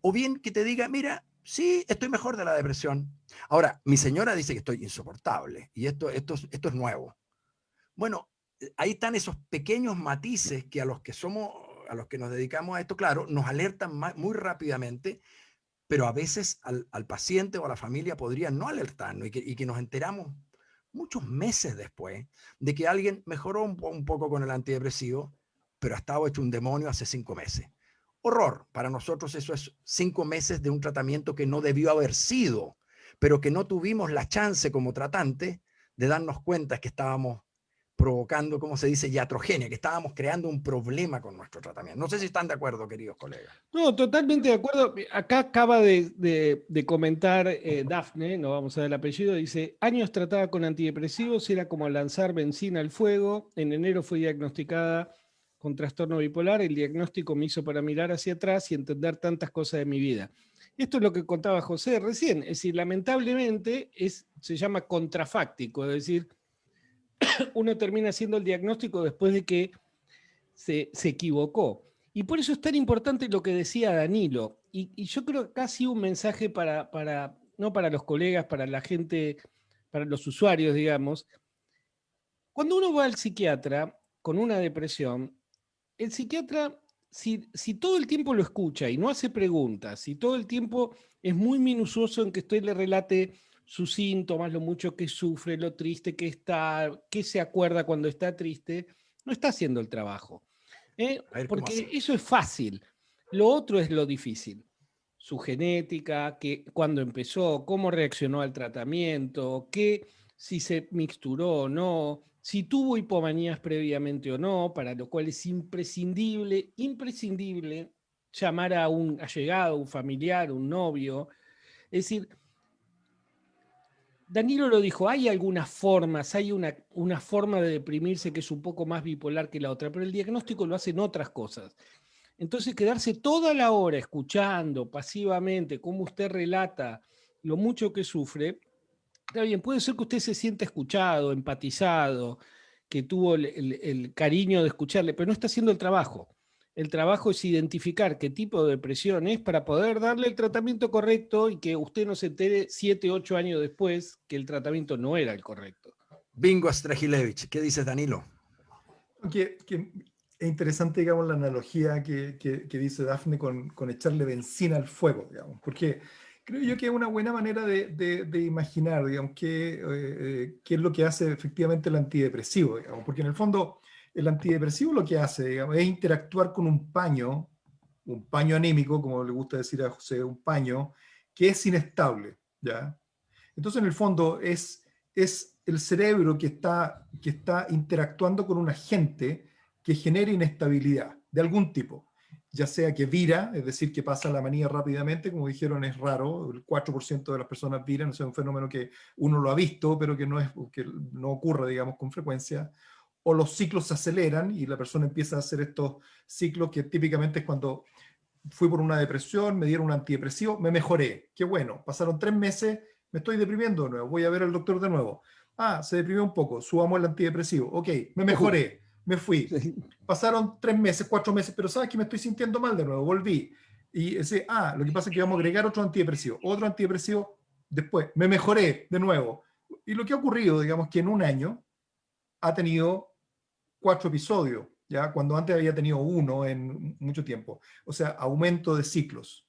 O bien que te diga, mira, sí, estoy mejor de la depresión. Ahora, mi señora dice que estoy insoportable, y esto es nuevo. Bueno, ahí están esos pequeños matices que a los que nos dedicamos a esto, claro, nos alertan muy rápidamente, pero a veces al paciente o a la familia podrían no alertarnos y que nos enteramos muchos meses después de que alguien mejoró un poco con el antidepresivo, pero ha estado hecho un demonio hace 5 meses. Horror, para nosotros eso es 5 meses de un tratamiento que no debió haber sido, pero que no tuvimos la chance como tratante de darnos cuenta que estábamos provocando, ¿cómo se dice?, iatrogenia, que estábamos creando un problema con nuestro tratamiento. No sé si están de acuerdo, queridos colegas. No, totalmente de acuerdo. Acá acaba de comentar Dafne, no vamos a dar el apellido, dice, años tratada con antidepresivos, era como lanzar benzina al fuego. En enero fue diagnosticada con trastorno bipolar. El diagnóstico me hizo para mirar hacia atrás y entender tantas cosas de mi vida. Esto es lo que contaba José recién. Es decir, lamentablemente se llama contrafáctico, es decir, uno termina haciendo el diagnóstico después de que se equivocó. Y por eso es tan importante lo que decía Danilo. Y yo creo que casi un mensaje no para los colegas, para la gente, para los usuarios, digamos. Cuando uno va al psiquiatra con una depresión, el psiquiatra, si todo el tiempo lo escucha y no hace preguntas, si todo el tiempo es muy minucioso en que usted le relate sus síntomas, lo mucho que sufre, lo triste que está, qué se acuerda cuando está triste, no está haciendo el trabajo. A ver cómo Porque hacemos. eso es fácil. Lo otro es lo difícil. Su genética, cuándo empezó, cómo reaccionó al tratamiento, si se mixturó o no, si tuvo hipomanías previamente o no, para lo cual es imprescindible llamar a un allegado, un familiar, un novio. Es decir, Danilo lo dijo, hay algunas formas, hay una forma de deprimirse que es un poco más bipolar que la otra, pero el diagnóstico lo hacen otras cosas. Entonces, quedarse toda la hora escuchando pasivamente cómo usted relata lo mucho que sufre, está bien, puede ser que usted se sienta escuchado, empatizado, que tuvo el cariño de escucharle, pero no está haciendo el trabajo. El trabajo es identificar qué tipo de depresión es para poder darle el tratamiento correcto y que usted no se entere 7, 8 años después que el tratamiento no era el correcto. Bingo Strehilevich, ¿qué dices, Danilo? Que es interesante, digamos, la analogía que dice Dafne con echarle benzina al fuego, digamos, porque creo yo que es una buena manera de imaginar, digamos, qué es lo que hace efectivamente el antidepresivo, digamos, porque en el fondo el antidepresivo lo que hace, digamos, es interactuar con un paño anímico, como le gusta decir a José, un paño que es inestable, ¿ya? Entonces, en el fondo, es el cerebro que está interactuando con un agente que genera inestabilidad de algún tipo, ya sea que vira, es decir, que pasa la manía rápidamente, como dijeron, es raro, el 4% de las personas viran, es un fenómeno que uno lo ha visto, pero que no ocurre, digamos, con frecuencia, o los ciclos se aceleran y la persona empieza a hacer estos ciclos que típicamente es cuando fui por una depresión, me dieron un antidepresivo, me mejoré, qué bueno, pasaron 3 meses, me estoy deprimiendo de nuevo, voy a ver al doctor de nuevo. Se deprimió un poco, subamos el antidepresivo, ok, me mejoré, me fui. Pasaron 3 meses, 4 meses, pero sabes que me estoy sintiendo mal de nuevo, volví. Y ese, lo que pasa es que vamos a agregar otro antidepresivo, después, me mejoré de nuevo. Y lo que ha ocurrido, digamos, que en un año ha tenido 4 episodios, ¿ya? Cuando antes había tenido 1 en mucho tiempo. O sea, aumento de ciclos.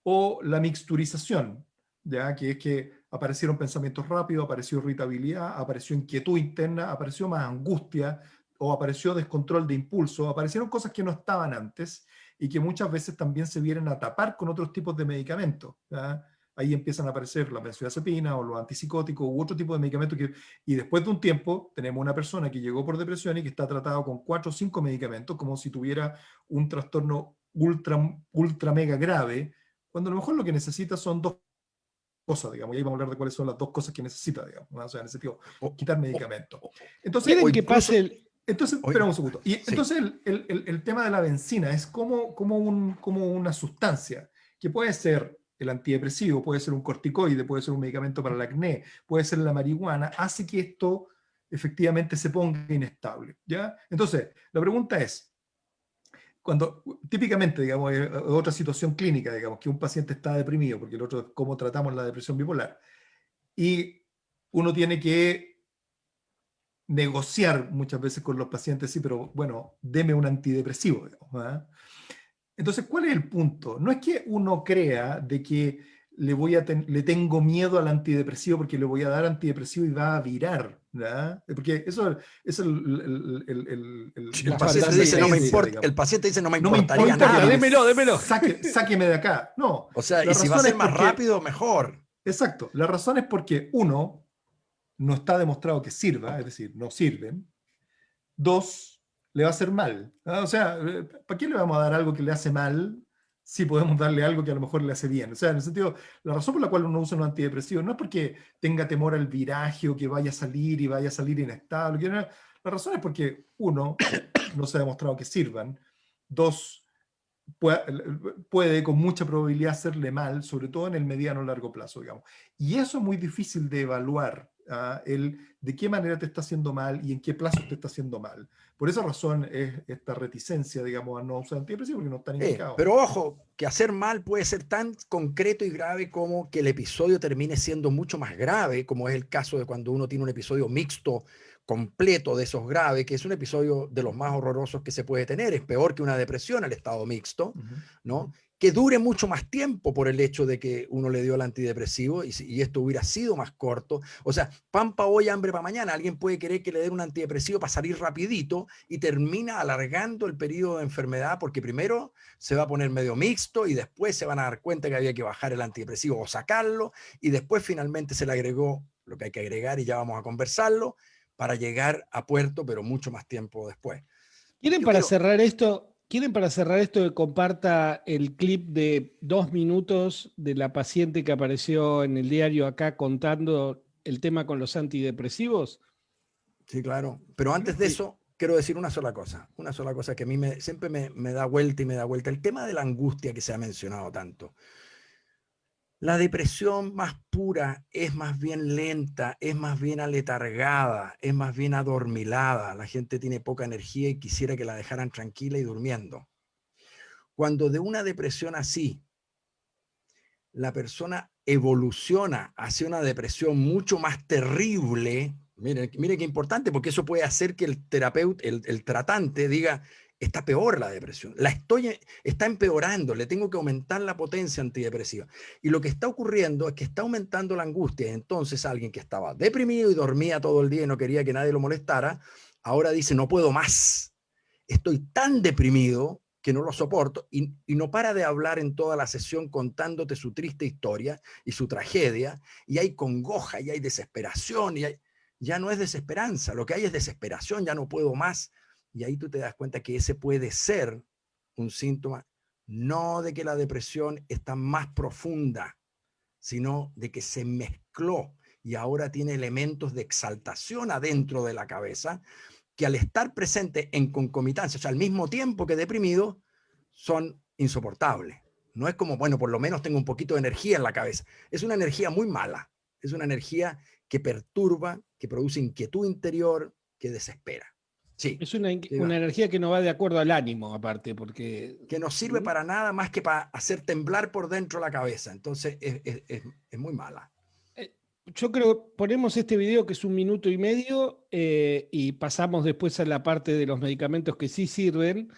O la mixturización, ¿ya? Que es que aparecieron pensamientos rápidos, apareció irritabilidad, apareció inquietud interna, apareció más angustia, o apareció descontrol de impulso, aparecieron cosas que no estaban antes y que muchas veces también se vienen a tapar con otros tipos de medicamentos, ¿ya? Ahí empiezan a aparecer la benzodiazepina o los antipsicóticos u otro tipo de medicamentos y después de un tiempo tenemos una persona que llegó por depresión y que está tratado con 4 o 5 medicamentos como si tuviera un trastorno ultra mega grave, cuando a lo mejor lo que necesita son 2 cosas, digamos, y ahí vamos a hablar de cuáles son las 2 cosas que necesita, digamos, ¿no? O sea, en ese sentido, O, quitar o- medicamentos. o- Entonces, ¿Quieren o que incluso, pase el... espera oye, un segundo. Y sí, entonces el tema de la benzina es como una sustancia que puede ser el antidepresivo, puede ser un corticoide, puede ser un medicamento para el acné, puede ser la marihuana, hace que esto efectivamente se ponga inestable, ¿ya? Entonces, la pregunta es, cuando típicamente, digamos, otra situación clínica, digamos, que un paciente está deprimido, porque el otro es cómo tratamos la depresión bipolar, y uno tiene que negociar muchas veces con los pacientes, sí, pero bueno, deme un antidepresivo, digamos, ¿ah? Entonces, ¿cuál es el punto? No es que uno crea de que le tengo miedo al antidepresivo porque le voy a dar antidepresivo y va a virar, ¿verdad? Porque eso es el La paciente fantasía, dice no me sí. creencia, importa, el digamos. paciente dice no me No me No me importaría importa, nada. démelo, démelo. sáqueme de acá. No, O sea, la y si va a razón es ser más porque, rápido, mejor. exacto, la razón es porque uno, no está demostrado que sirva, es decir, no sirven. 2, le va a hacer mal. ¿Ah? O sea, ¿para qué le vamos a dar algo que le hace mal si podemos darle algo que a lo mejor le hace bien? O sea, en el sentido, la razón por la cual uno usa un antidepresivo no es porque tenga temor al viraje o que vaya a salir y vaya a salir inestable. La razón es porque, 1, no se ha demostrado que sirvan. 2, puede con mucha probabilidad hacerle mal, sobre todo en el mediano o largo plazo, digamos. Y eso es muy difícil de evaluar, de qué manera te está haciendo mal y en qué plazo te está haciendo mal. Por esa razón es esta reticencia, digamos, a no usar antidepresivos porque no están indicados. Pero ojo, que hacer mal puede ser tan concreto y grave como que el episodio termine siendo mucho más grave, como es el caso de cuando uno tiene un episodio mixto completo de esos graves, que es un episodio de los más horrorosos que se puede tener. Es peor que una depresión el estado mixto, ¿no? Que dure mucho más tiempo por el hecho de que uno le dio el antidepresivo y esto hubiera sido más corto. O sea, pan para hoy, hambre para mañana. Alguien puede querer que le den un antidepresivo para salir rapidito y termina alargando el periodo de enfermedad porque primero se va a poner medio mixto y después se van a dar cuenta que había que bajar el antidepresivo o sacarlo y después finalmente se le agregó lo que hay que agregar y ya vamos a conversarlo para llegar a puerto, pero mucho más tiempo después. ¿Quieren Yo para quiero, cerrar esto? ¿Quieren para cerrar esto que comparta el clip de 2 minutos de la paciente que apareció en el diario acá contando el tema con los antidepresivos? sí, claro, pero antes de eso quiero decir una sola cosa que a mí siempre me da vuelta y me da vuelta, el tema de la angustia que se ha mencionado tanto. La depresión más pura es más bien lenta, es más bien aletargada, es más bien adormilada. La gente tiene poca energía y quisiera que la dejaran tranquila y durmiendo. Cuando de una depresión así, la persona evoluciona hacia una depresión mucho más terrible, mire qué importante, porque eso puede hacer que el terapeuta, el tratante diga, está peor la depresión, está empeorando, le tengo que aumentar la potencia antidepresiva. Y lo que está ocurriendo es que está aumentando la angustia. Y entonces alguien que estaba deprimido y dormía todo el día y no quería que nadie lo molestara, ahora dice, no puedo más, estoy tan deprimido que no lo soporto, y no para de hablar en toda la sesión contándote su triste historia y su tragedia, y hay congoja, y hay desesperación, ya no es desesperanza, lo que hay es desesperación, ya no puedo más, y ahí tú te das cuenta que ese puede ser un síntoma, no de que la depresión está más profunda, sino de que se mezcló y ahora tiene elementos de exaltación adentro de la cabeza, que al estar presente en concomitancia, o sea, al mismo tiempo que deprimido, son insoportables. No es como, bueno, por lo menos tengo un poquito de energía en la cabeza. Es una energía muy mala. Es una energía que perturba, que produce inquietud interior, que desespera. Sí. Es una energía que no va de acuerdo al ánimo, aparte, porque... Que no sirve para nada más que para hacer temblar por dentro la cabeza. Entonces, es muy mala. yo creo que ponemos este video que es 1 minuto y medio y pasamos después a la parte de los medicamentos que sí sirven.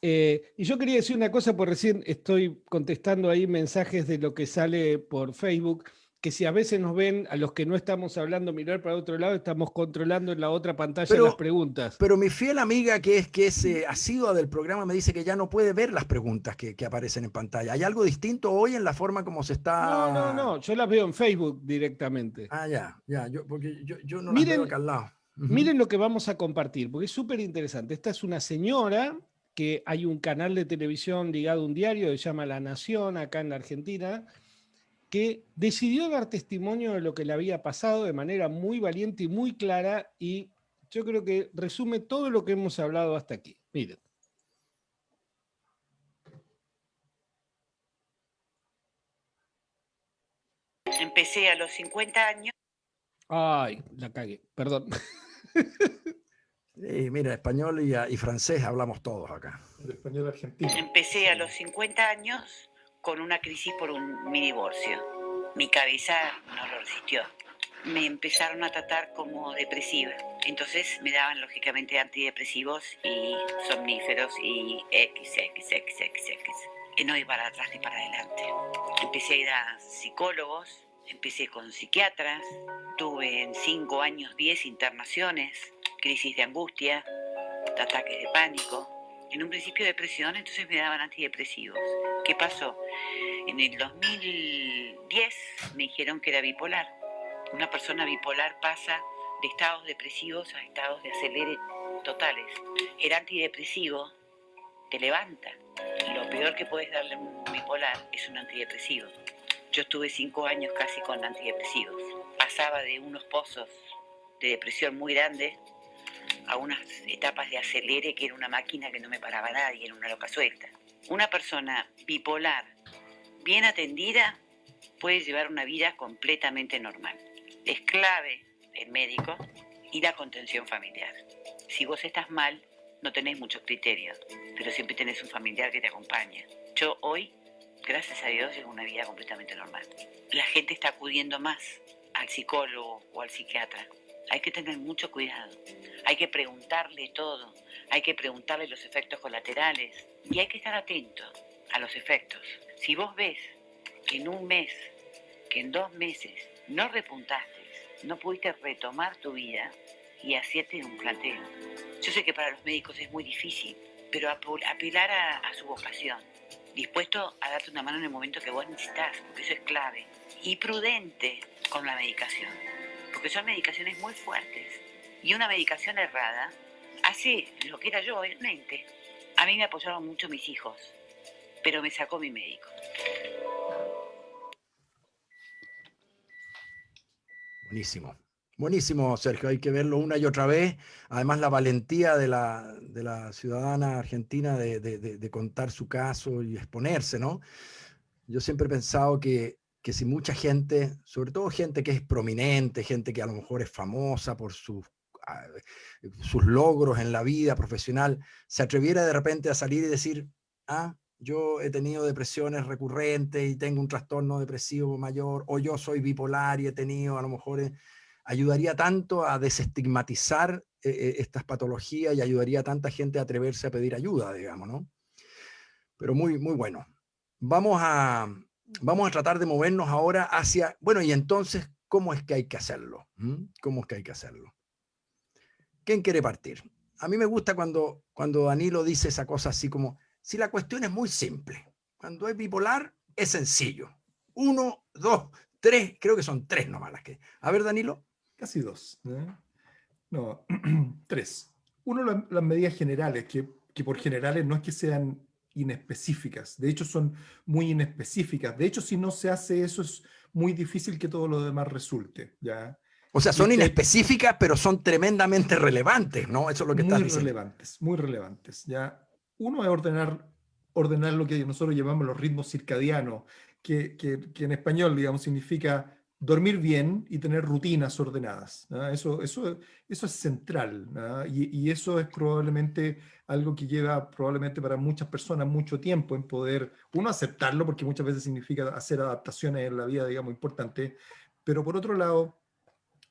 Y yo quería decir una cosa, porque recién estoy contestando ahí mensajes de lo que sale por Facebook, que si a veces nos ven a los que no estamos hablando mirar para otro lado, estamos controlando en la otra pantalla las Pero, preguntas. pero mi fiel amiga que es asidua del programa me dice que ya no puede ver las preguntas que aparecen en pantalla. ¿Hay algo distinto hoy en la forma como se está? No, yo las veo en Facebook directamente. Ah, ya, porque yo no las veo Miren, acá al lado. Ujú. miren lo que vamos a compartir, porque es súper interesante. Esta es una señora que hay un canal de televisión ligado a un diario que se llama La Nación, acá en la Argentina, que decidió dar testimonio de lo que le había pasado de manera muy valiente y muy clara, y yo creo que resume todo lo que hemos hablado hasta aquí. Miren. Empecé a los 50 años. Ay, la cagué, perdón. Mira, español y francés hablamos todos acá. El español argentino. Empecé a los 50 años con una crisis por un mi divorcio. Mi cabeza no lo resistió. Me empezaron a tratar como depresiva. Entonces me daban lógicamente antidepresivos y somníferos y X. Y no iba para atrás ni para adelante. Empecé a ir a psicólogos, empecé con psiquiatras, tuve en 5 años 10 internaciones, crisis de angustia, ataques de pánico. En un principio depresión, entonces me daban antidepresivos. ¿Qué pasó? En el 2010 me dijeron que era bipolar. Una persona bipolar pasa de estados depresivos a estados de acelere totales. El antidepresivo te levanta. Y lo peor que puedes darle a un bipolar es un antidepresivo. Yo estuve 5 años casi con antidepresivos. Pasaba de unos pozos de depresión muy grandes a unas etapas de acelere que era una máquina que no me paraba nadie, era una loca suelta. Una persona bipolar bien atendida puede llevar una vida completamente normal. Es clave el médico y la contención familiar. Si vos estás mal, no tenés muchos criterios, pero siempre tenés un familiar que te acompaña. Yo hoy, gracias a Dios, llevo una vida completamente normal. La gente está acudiendo más al psicólogo o al psiquiatra. Hay que tener mucho cuidado. Hay que preguntarle todo. Hay que preguntarle los efectos colaterales. Y hay que estar atento a los efectos. Si vos ves que en un mes, que en 2 meses no repuntaste, no pudiste retomar tu vida y hacerte un planteo. Yo sé que para los médicos es muy difícil, pero apelar a su vocación, dispuesto a darte una mano en el momento que vos necesitas, porque eso es clave. Y prudente con la medicación, porque son medicaciones muy fuertes. Y una medicación errada hace lo que era yo, el mente. A mí me apoyaron mucho mis hijos, pero me sacó mi médico. Buenísimo. Buenísimo, Sergio. Hay que verlo una y otra vez. Además, la valentía de la ciudadana argentina de contar su caso y exponerse, ¿no? Yo siempre he pensado que si mucha gente, sobre todo gente que es prominente, gente que a lo mejor es famosa por sus logros en la vida profesional, se atreviera de repente a salir y decir, yo he tenido depresiones recurrentes y tengo un trastorno depresivo mayor, o yo soy bipolar y he tenido, a lo mejor ayudaría tanto a desestigmatizar estas patologías y ayudaría a tanta gente a atreverse a pedir ayuda, digamos, ¿no? Pero muy, muy bueno. Vamos a tratar de movernos ahora hacia, bueno, y entonces, ¿cómo es que hay que hacerlo? ¿Cómo es que hay que hacerlo? ¿Quién quiere partir? A mí me gusta cuando Danilo dice esa cosa así como, si la cuestión es muy simple, cuando es bipolar es sencillo. 1, 2, 3, creo que son 3 nomás las que. A ver, Danilo. Casi 2. No, 3. Uno, las medidas generales, que por generales no es que sean inespecíficas, de hecho son muy inespecíficas. De hecho, si no se hace eso, es muy difícil que todo lo demás resulte, ¿ya? O sea, son inespecíficas, pero son tremendamente relevantes, ¿no? Eso es lo que estás diciendo. Muy relevantes, ¿ya? Uno es ordenar lo que nosotros llamamos los ritmos circadianos, que en español, digamos, significa dormir bien y tener rutinas ordenadas, ¿no? Eso es central, ¿no? Y eso es probablemente algo que lleva probablemente para muchas personas mucho tiempo en poder, uno, aceptarlo, porque muchas veces significa hacer adaptaciones en la vida, digamos, importantes, Pero por otro lado,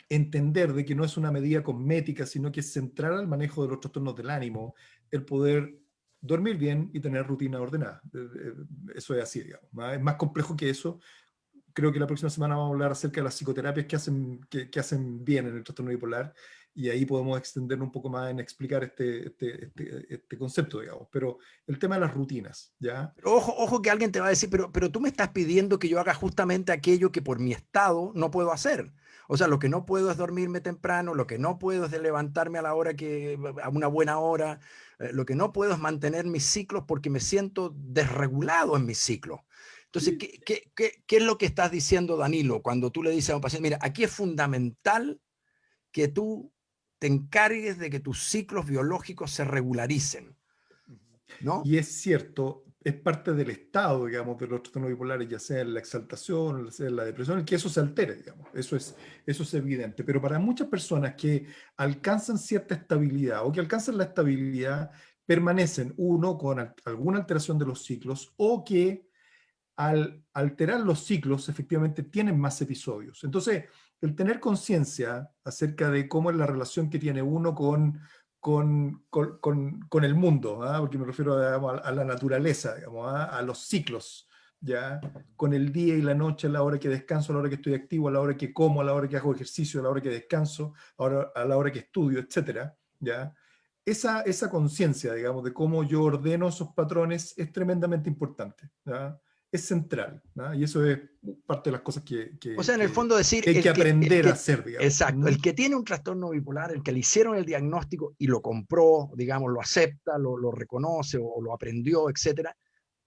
entender de que no es una medida cosmética, sino que es central al manejo de los trastornos del ánimo, el poder dormir bien y tener rutina ordenada. Eso es así, digamos. Es más complejo que eso. Creo que la próxima semana vamos a hablar acerca de las psicoterapias que hacen bien en el trastorno bipolar, y ahí podemos extender un poco más en explicar este concepto, digamos. Pero el tema de las rutinas, ¿ya? Pero ojo que alguien te va a decir, pero tú me estás pidiendo que yo haga justamente aquello que por mi estado no puedo hacer. O sea, lo que no puedo es dormirme temprano, lo que no puedo es de levantarme a la hora a una buena hora, lo que no puedo es mantener mis ciclos porque me siento desregulado en mis ciclos. Entonces, Sí. ¿qué es lo que estás diciendo, Danilo, cuando tú le dices a un paciente, mira, aquí es fundamental que tú te encargues de que tus ciclos biológicos se regularicen, ¿no? Y es cierto, es parte del estado, digamos, de los trastornos bipolares, ya sea en la exaltación, ya sea en la depresión, que eso se altere, digamos. Eso es evidente. Pero para muchas personas que alcanzan cierta estabilidad o que alcanzan la estabilidad, permanecen, uno, con alguna alteración de los ciclos, o que al alterar los ciclos efectivamente tienen más episodios. Entonces, el tener conciencia acerca de cómo es la relación que tiene uno con el mundo, ¿ah? Porque me refiero a la naturaleza, digamos, ¿ah? A los ciclos, ¿ya? Con el día y la noche, a la hora que descanso, a la hora que estoy activo, a la hora que como, a la hora que hago ejercicio, a la hora que descanso, a la hora que estudio, etcétera, ¿ya? Esa conciencia, digamos, de cómo yo ordeno esos patrones es tremendamente importante, ¿ya? Es central, ¿no? Y eso es parte de las cosas O sea, en el fondo decir, que hay que aprender a hacer, digamos. exacto, el que tiene un trastorno bipolar, el que le hicieron el diagnóstico y lo compró, digamos, lo acepta, lo reconoce o lo aprendió, etcétera,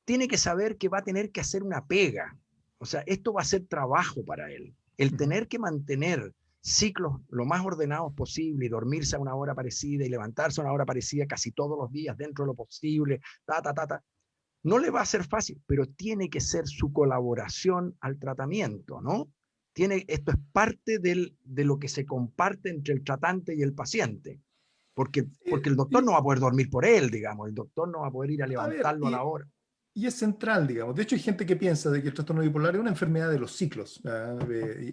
tiene que saber que va a tener que hacer una pega. O sea, esto va a ser trabajo para él. El tener que mantener ciclos lo más ordenados posible y dormirse a una hora parecida y levantarse a una hora parecida casi todos los días dentro de lo posible, no le va a ser fácil, pero tiene que ser su colaboración al tratamiento, ¿no? Esto es parte de lo que se comparte entre el tratante y el paciente, porque el doctor no va a poder dormir por él, digamos, el doctor no va a poder ir a A ver, levantarlo a la hora. y es central, digamos. De hecho, hay gente que piensa de que el trastorno bipolar es una enfermedad de los ciclos.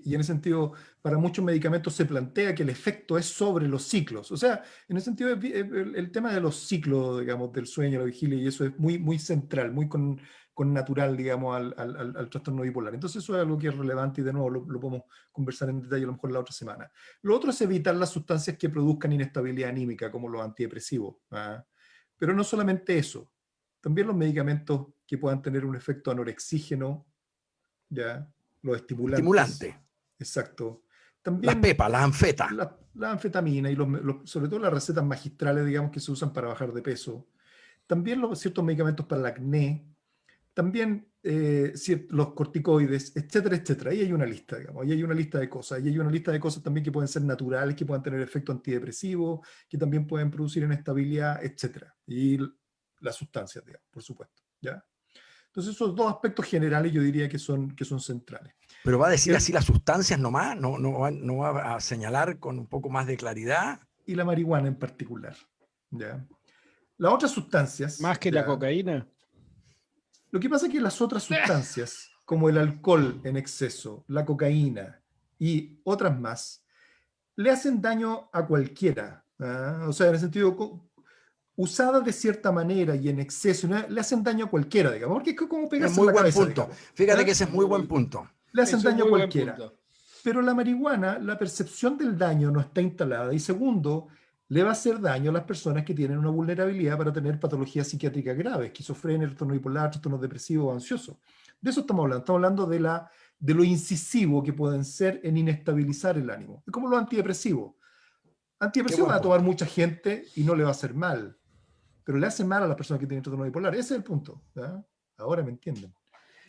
Y en ese sentido, para muchos medicamentos se plantea que el efecto es sobre los ciclos. O sea, en ese sentido, el tema de los ciclos, digamos, del sueño, la vigilia, y eso es muy, muy central, muy con natural, digamos, al trastorno bipolar. Entonces, eso es algo que es relevante y de nuevo lo podemos conversar en detalle a lo mejor la otra semana. Lo otro es evitar las sustancias que produzcan inestabilidad anímica, como los antidepresivos. Pero no solamente eso. También los medicamentos que puedan tener un efecto anorexígeno, ¿ya? Los estimulantes, Estimulante. exacto. Las También pepas, las anfetas. la anfetamina y sobre todo las recetas magistrales, digamos, que se usan para bajar de peso. También ciertos medicamentos para el acné. También los corticoides, etcétera, etcétera. Ahí hay una lista, digamos. Ahí hay una lista de cosas. Ahí hay una lista de cosas también que pueden ser naturales, que puedan tener efecto antidepresivo, que también pueden producir inestabilidad, etcétera. Y las sustancias, digamos, por supuesto, ¿ya? Entonces, esos dos aspectos generales yo diría que son centrales. Pero va a decir así las sustancias nomás, no va a señalar con un poco más de claridad. Y la marihuana en particular, ¿ya? Las otras sustancias... ¿Más que ¿ya? la cocaína? Lo que pasa es que las otras sustancias, como el alcohol en exceso, la cocaína y otras más, le hacen daño a cualquiera. O sea, en el sentido, usadas de cierta manera y en exceso, ¿no? Le hacen daño a cualquiera, digamos, porque es como Es pegarse muy en la buen cabeza, punto. digamos. Fíjate que ese es muy buen punto. Le hacen Eso es daño a muy buen cualquiera. punto. Pero la marihuana, la percepción del daño no está instalada. Y segundo, le va a hacer daño a las personas que tienen una vulnerabilidad para tener patologías psiquiátricas graves, esquizofrenia, trastorno bipolar, trastorno depresivo o ansioso. De eso estamos hablando. Estamos hablando de lo incisivo que pueden ser en inestabilizar el ánimo. Es como los antidepresivos. Antidepresivos va a tomar mucha gente y no le va a hacer mal. Pero le hace mal a las personas que tienen trastorno bipolar. Ese es el punto. ¿Ya? Ahora me entienden.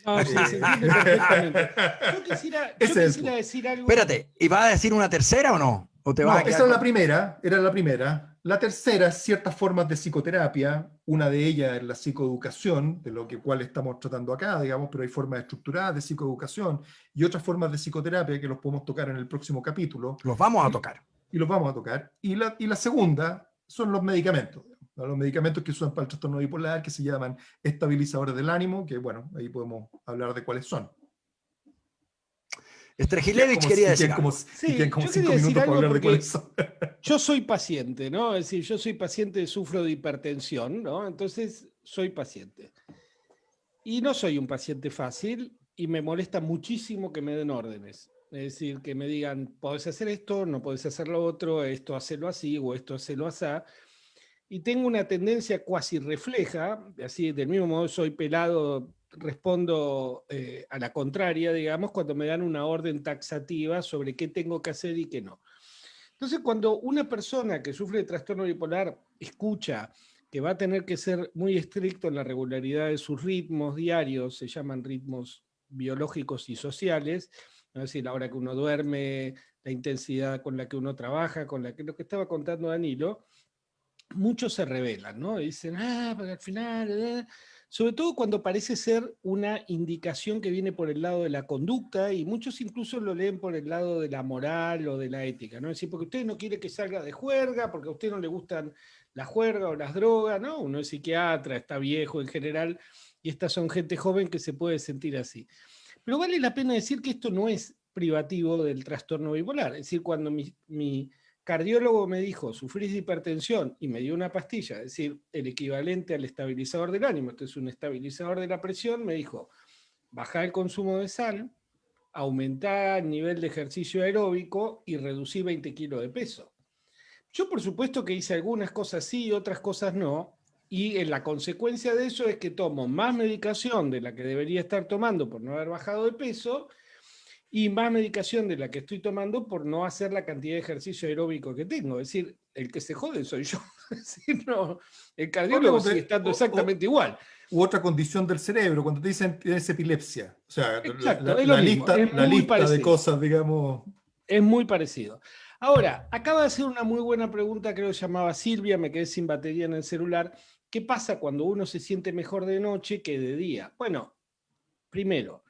No, sí, se entiende perfectamente. Yo quisiera decir algo. Espérate, ¿y vas a decir una tercera o no? ¿O te vas a No, quedar esa era con- la primera, era la primera. La tercera es ciertas formas de psicoterapia. Una de ellas es la psicoeducación, de lo cual estamos tratando acá, digamos, pero hay formas estructuradas de psicoeducación y otras formas de psicoterapia que los podemos tocar en el próximo capítulo. Los vamos a tocar. Y los vamos a tocar. Y la segunda son los medicamentos. ¿No? Los medicamentos que se usan para el trastorno bipolar, que se llaman estabilizadores del ánimo, que bueno, ahí podemos hablar de cuáles son. Strejilevich quería decir algo. Sí, quedan como yo 5 quería decir minutos para algo hablar de porque eso. yo soy paciente, ¿no? Es decir, yo soy paciente, sufro de hipertensión, ¿no? Entonces, soy paciente. Y no soy un paciente fácil y me molesta muchísimo que me den órdenes. Es decir, que me digan, podés hacer esto, no podés hacer lo otro, esto hacelo así o esto hacelo así. Y tengo una tendencia cuasi refleja, así del mismo modo soy pelado, respondo a la contraria, digamos, cuando me dan una orden taxativa sobre qué tengo que hacer y qué no. Entonces, cuando una persona que sufre de trastorno bipolar escucha que va a tener que ser muy estricto en la regularidad de sus ritmos diarios, se llaman ritmos biológicos y sociales, es decir, la hora que uno duerme, la intensidad con la que uno trabaja, con lo que estaba contando Danilo, muchos se rebelan, ¿no? Y dicen, porque al final, sobre todo cuando parece ser una indicación que viene por el lado de la conducta, y muchos incluso lo leen por el lado de la moral o de la ética, ¿no? Es decir, porque usted no quiere que salga de juerga, porque a usted no le gustan la juerga o las drogas, ¿no? Uno es psiquiatra, está viejo en general, y estas son gente joven que se puede sentir así. Pero vale la pena decir que esto no es privativo del trastorno bipolar, es decir, cuando mi cardiólogo me dijo, sufrís de hipertensión, y me dio una pastilla, es decir, el equivalente al estabilizador del ánimo, esto es un estabilizador de la presión, me dijo, bajá el consumo de sal, aumentá el nivel de ejercicio aeróbico y reducí 20 kilos de peso. Yo por supuesto que hice algunas cosas sí y otras cosas no, y la consecuencia de eso es que tomo más medicación de la que debería estar tomando por no haber bajado de peso, y más medicación de la que estoy tomando por no hacer la cantidad de ejercicio aeróbico que tengo. Es decir, el que se jode soy yo. Es decir, no, el cardiólogo sigue estando exactamente igual. U otra condición del cerebro, cuando te dicen tienes epilepsia. O sea, Exacto, es lo mismo, la lista de cosas, digamos. Es muy parecido. Ahora, acaba de hacer una muy buena pregunta, creo que se llamaba Silvia, me quedé sin batería en el celular. ¿Qué pasa cuando uno se siente mejor de noche que de día? Bueno, primero,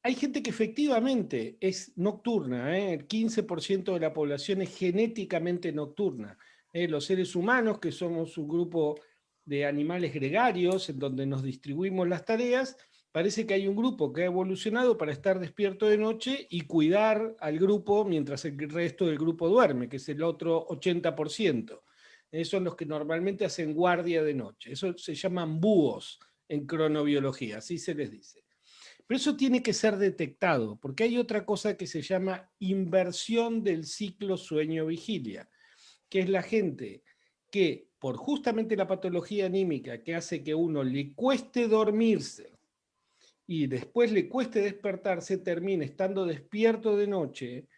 hay gente que efectivamente es nocturna, el 15% de la población es genéticamente nocturna. Los seres humanos, que somos un grupo de animales gregarios en donde nos distribuimos las tareas, parece que hay un grupo que ha evolucionado para estar despierto de noche y cuidar al grupo mientras el resto del grupo duerme, que es el otro 80%. Son los que normalmente hacen guardia de noche. Eso se llaman búhos en cronobiología, así se les dice. Pero eso tiene que ser detectado, porque hay otra cosa que se llama inversión del ciclo sueño-vigilia, que es la gente que, por justamente la patología anímica que hace que uno le cueste dormirse y después le cueste despertarse, termina estando despierto de noche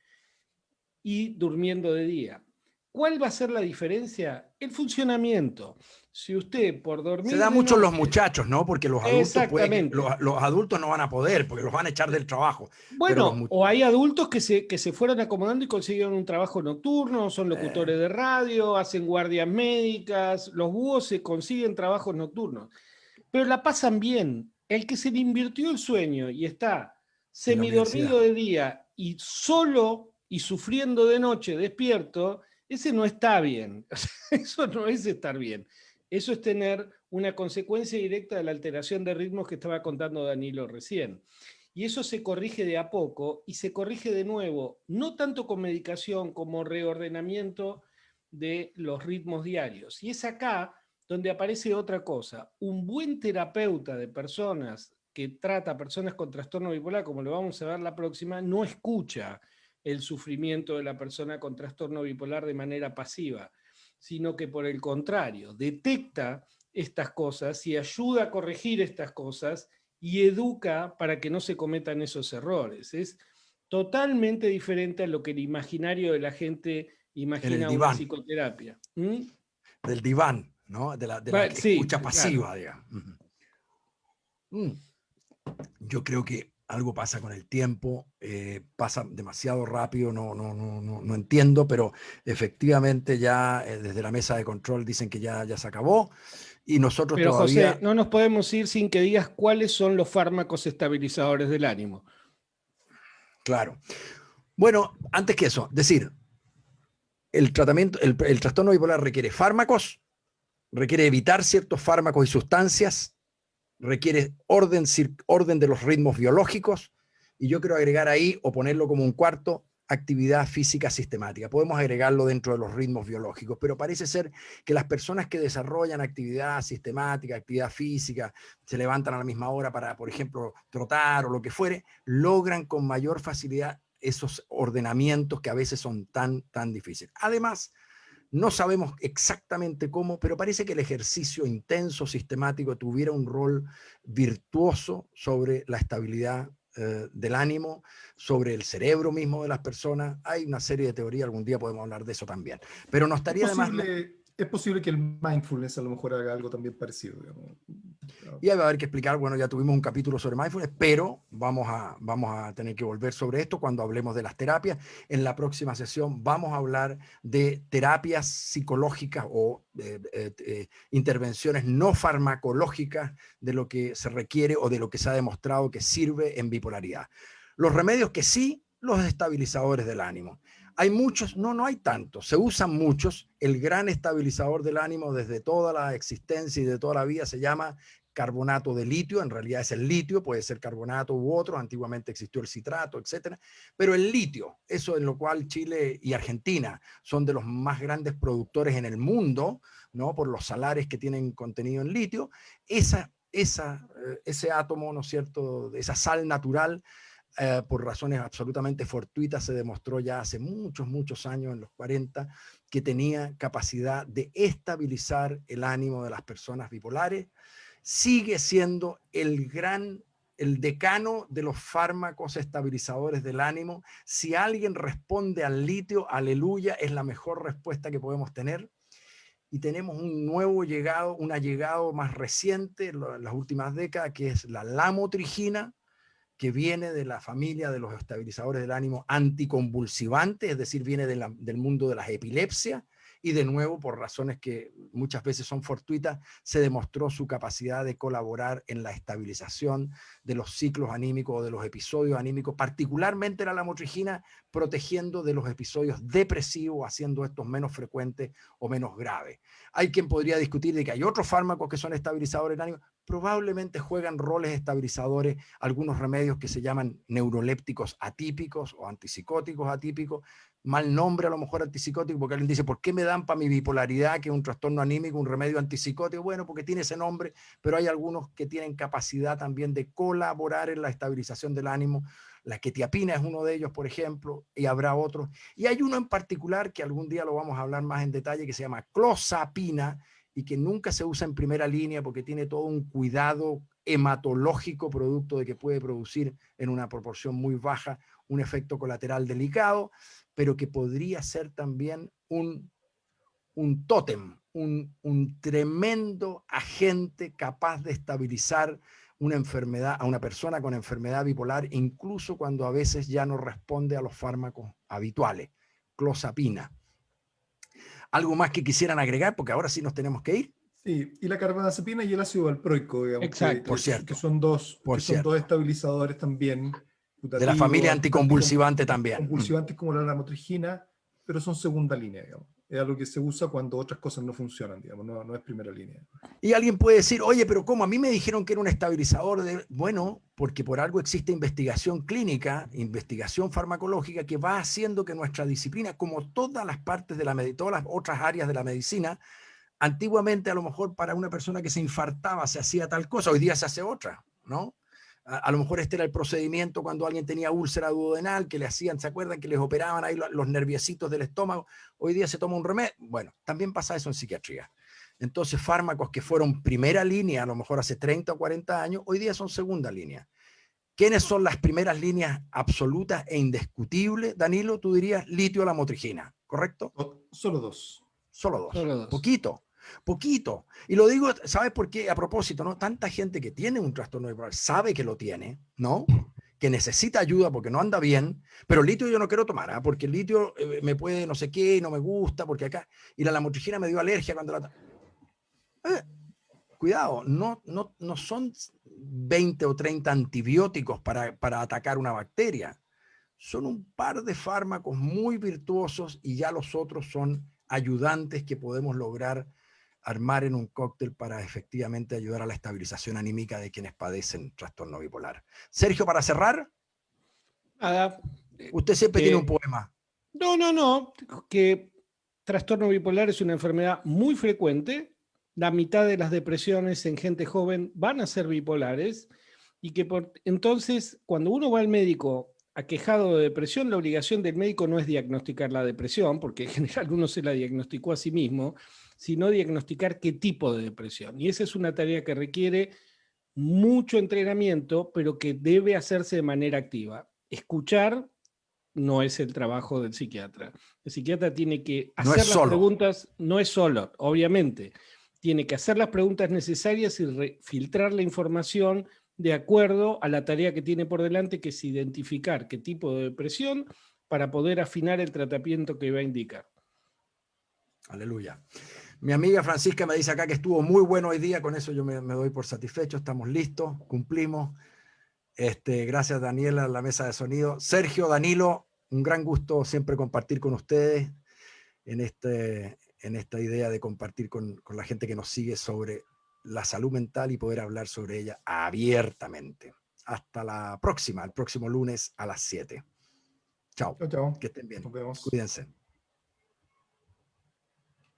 y durmiendo de día. ¿Cuál va a ser la diferencia? El funcionamiento. Si usted por dormir se da de mucho en noche, los muchachos, ¿no? Porque los adultos, exactamente. los adultos no van a poder, porque los van a echar del trabajo. Bueno, o hay adultos que se fueron acomodando y consiguieron un trabajo nocturno, son locutores de radio, hacen guardias médicas, los búhos se consiguen trabajos nocturnos, pero la pasan bien. El que se le invirtió el sueño y está semidormido de día y solo y sufriendo de noche despierto, ese no está bien. Eso no es estar bien. Eso es tener una consecuencia directa de la alteración de ritmos que estaba contando Danilo recién. Y eso se corrige de a poco y se corrige de nuevo, no tanto con medicación como reordenamiento de los ritmos diarios. Y es acá donde aparece otra cosa. Un buen terapeuta de personas que trata a personas con trastorno bipolar, como lo vamos a ver la próxima, no escucha el sufrimiento de la persona con trastorno bipolar de manera pasiva, sino que por el contrario, detecta estas cosas y ayuda a corregir estas cosas y educa para que no se cometan esos errores. Es totalmente diferente a lo que el imaginario de la gente imagina una psicoterapia. Del diván, ¿no? De la escucha pasiva, digamos. Yo creo que algo pasa con el tiempo, pasa demasiado rápido, no entiendo, pero efectivamente ya desde la mesa de control dicen que ya se acabó. Y nosotros pero todavía... José, no nos podemos ir sin que digas cuáles son los fármacos estabilizadores del ánimo. Claro. Bueno, antes que eso, decir, el tratamiento, el trastorno bipolar requiere fármacos, requiere evitar ciertos fármacos y sustancias, requiere orden de los ritmos biológicos, Y yo quiero agregar ahí, o ponerlo como un cuarto, actividad física sistemática. Podemos agregarlo dentro de los ritmos biológicos, pero parece ser que las personas que desarrollan actividad sistemática, actividad física, se levantan a la misma hora para, por ejemplo, trotar o lo que fuere, logran con mayor facilidad esos ordenamientos que a veces son tan difíciles. Además, no sabemos exactamente cómo, pero parece que el ejercicio intenso, sistemático, tuviera un rol virtuoso sobre la estabilidad del ánimo, sobre el cerebro mismo de las personas. Hay una serie de teorías, algún día podemos hablar de eso también. Pero no estaría de más... Es posible que el mindfulness a lo mejor haga algo también parecido, digamos. Y ahí va a haber que explicar, bueno, ya tuvimos un capítulo sobre mindfulness, pero vamos a tener que volver sobre esto cuando hablemos de las terapias. En la próxima sesión vamos a hablar de terapias psicológicas o intervenciones no farmacológicas de lo que se requiere o de lo que se ha demostrado que sirve en bipolaridad. Los remedios que sí, los estabilizadores del ánimo. Hay muchos, no hay tantos, se usan muchos. El gran estabilizador del ánimo desde toda la existencia y de toda la vida se llama carbonato de litio, en realidad es el litio, puede ser carbonato u otro, antiguamente existió el citrato, etcétera, pero el litio, eso en lo cual Chile y Argentina son de los más grandes productores en el mundo, ¿no? Por los salares que tienen contenido en litio, ese átomo, ¿no es cierto?, esa sal natural, por razones absolutamente fortuitas, se demostró ya hace muchos años, en los 40, que tenía capacidad de estabilizar el ánimo de las personas bipolares. Sigue siendo el decano de los fármacos estabilizadores del ánimo. Si alguien responde al litio, aleluya, es la mejor respuesta que podemos tener. Y tenemos un allegado más reciente en las últimas décadas, que es la lamotrigina, que viene de la familia de los estabilizadores del ánimo anticonvulsivantes, es decir, viene del mundo de las epilepsias, y de nuevo, por razones que muchas veces son fortuitas, se demostró su capacidad de colaborar en la estabilización de los ciclos anímicos o de los episodios anímicos, particularmente la lamotrigina, protegiendo de los episodios depresivos, haciendo estos menos frecuentes o menos graves. Hay quien podría discutir de que hay otros fármacos que son estabilizadores del ánimo, probablemente juegan roles estabilizadores, algunos remedios que se llaman neurolépticos atípicos o antipsicóticos atípicos, mal nombre a lo mejor antipsicótico, porque alguien dice, ¿por qué me dan para mi bipolaridad, que es un trastorno anímico, un remedio antipsicótico? Bueno, porque tiene ese nombre, pero hay algunos que tienen capacidad también de colaborar en la estabilización del ánimo. La quetiapina es uno de ellos, por ejemplo, y habrá otros. Y hay uno en particular que algún día lo vamos a hablar más en detalle, que se llama clozapina, y que nunca se usa en primera línea porque tiene todo un cuidado hematológico, producto de que puede producir en una proporción muy baja un efecto colateral delicado, pero que podría ser también un tótem, un tremendo agente capaz de estabilizar una enfermedad, a una persona con enfermedad bipolar, incluso cuando a veces ya no responde a los fármacos habituales. Clozapina. ¿Algo más que quisieran agregar? Porque ahora sí nos tenemos que ir. Sí, y la carbamazepina y el ácido valproico, digamos, Exacto. Por cierto. que son dos estabilizadores también De la familia anticonvulsivante también. Convulsivantes como la lamotrigina, pero son segunda línea, digamos. Es algo que se usa cuando otras cosas no funcionan, digamos, no es primera línea. Y alguien puede decir, oye, pero ¿cómo? A mí me dijeron que era un estabilizador de... Bueno, porque por algo existe investigación clínica, investigación farmacológica, que va haciendo que nuestra disciplina, como todas las partes de todas las otras áreas de la medicina, antiguamente a lo mejor para una persona que se infartaba se hacía tal cosa, hoy día se hace otra, ¿no? A lo mejor este era el procedimiento cuando alguien tenía úlcera duodenal, que le hacían, ¿se acuerdan? Que les operaban ahí los nerviecitos del estómago. Hoy día se toma un remedio. Bueno, también pasa eso en psiquiatría. Entonces, fármacos que fueron primera línea, a lo mejor hace 30 o 40 años, hoy día son segunda línea. ¿Quiénes son las primeras líneas absolutas e indiscutibles? Danilo, tú dirías litio lamotrigina, ¿correcto? Solo dos. Solo dos. Poquito. Y lo digo, ¿sabes por qué? A propósito, ¿no? Tanta gente que tiene un trastorno bipolar sabe que lo tiene, ¿no? Que necesita ayuda porque no anda bien, pero el litio yo no quiero tomar, ¿eh? Porque el litio me puede no sé qué, no me gusta, porque acá... Y la lamotrigina me dio alergia cuando la... Cuidado, no son 20 o 30 antibióticos para atacar una bacteria. Son un par de fármacos muy virtuosos y ya los otros son ayudantes que podemos lograr armar en un cóctel para efectivamente ayudar a la estabilización anímica de quienes padecen trastorno bipolar. Sergio, para cerrar. Nada. Usted siempre tiene un poema. No, que trastorno bipolar es una enfermedad muy frecuente. La mitad de las depresiones en gente joven van a ser bipolares y que entonces cuando uno va al médico aquejado de depresión, la obligación del médico no es diagnosticar la depresión, porque en general uno se la diagnosticó a sí mismo, sino diagnosticar qué tipo de depresión. Y esa es una tarea que requiere mucho entrenamiento, pero que debe hacerse de manera activa. Escuchar no es el trabajo del psiquiatra. El psiquiatra tiene que No es hacer las solo. preguntas, no es solo, obviamente. Tiene que hacer las preguntas necesarias y filtrar la información de acuerdo a la tarea que tiene por delante, que es identificar qué tipo de depresión para poder afinar el tratamiento que va a indicar. Aleluya. Mi amiga Francisca me dice acá que estuvo muy bueno hoy día, con eso yo me doy por satisfecho, estamos listos, cumplimos. Gracias Daniela en la mesa de sonido. Sergio, Danilo, un gran gusto siempre compartir con ustedes en esta idea de compartir con la gente que nos sigue sobre la salud mental y poder hablar sobre ella abiertamente. Hasta la próxima, el próximo lunes a las 7. Chao. Chao, chao. Que estén bien. Nos vemos. Cuídense.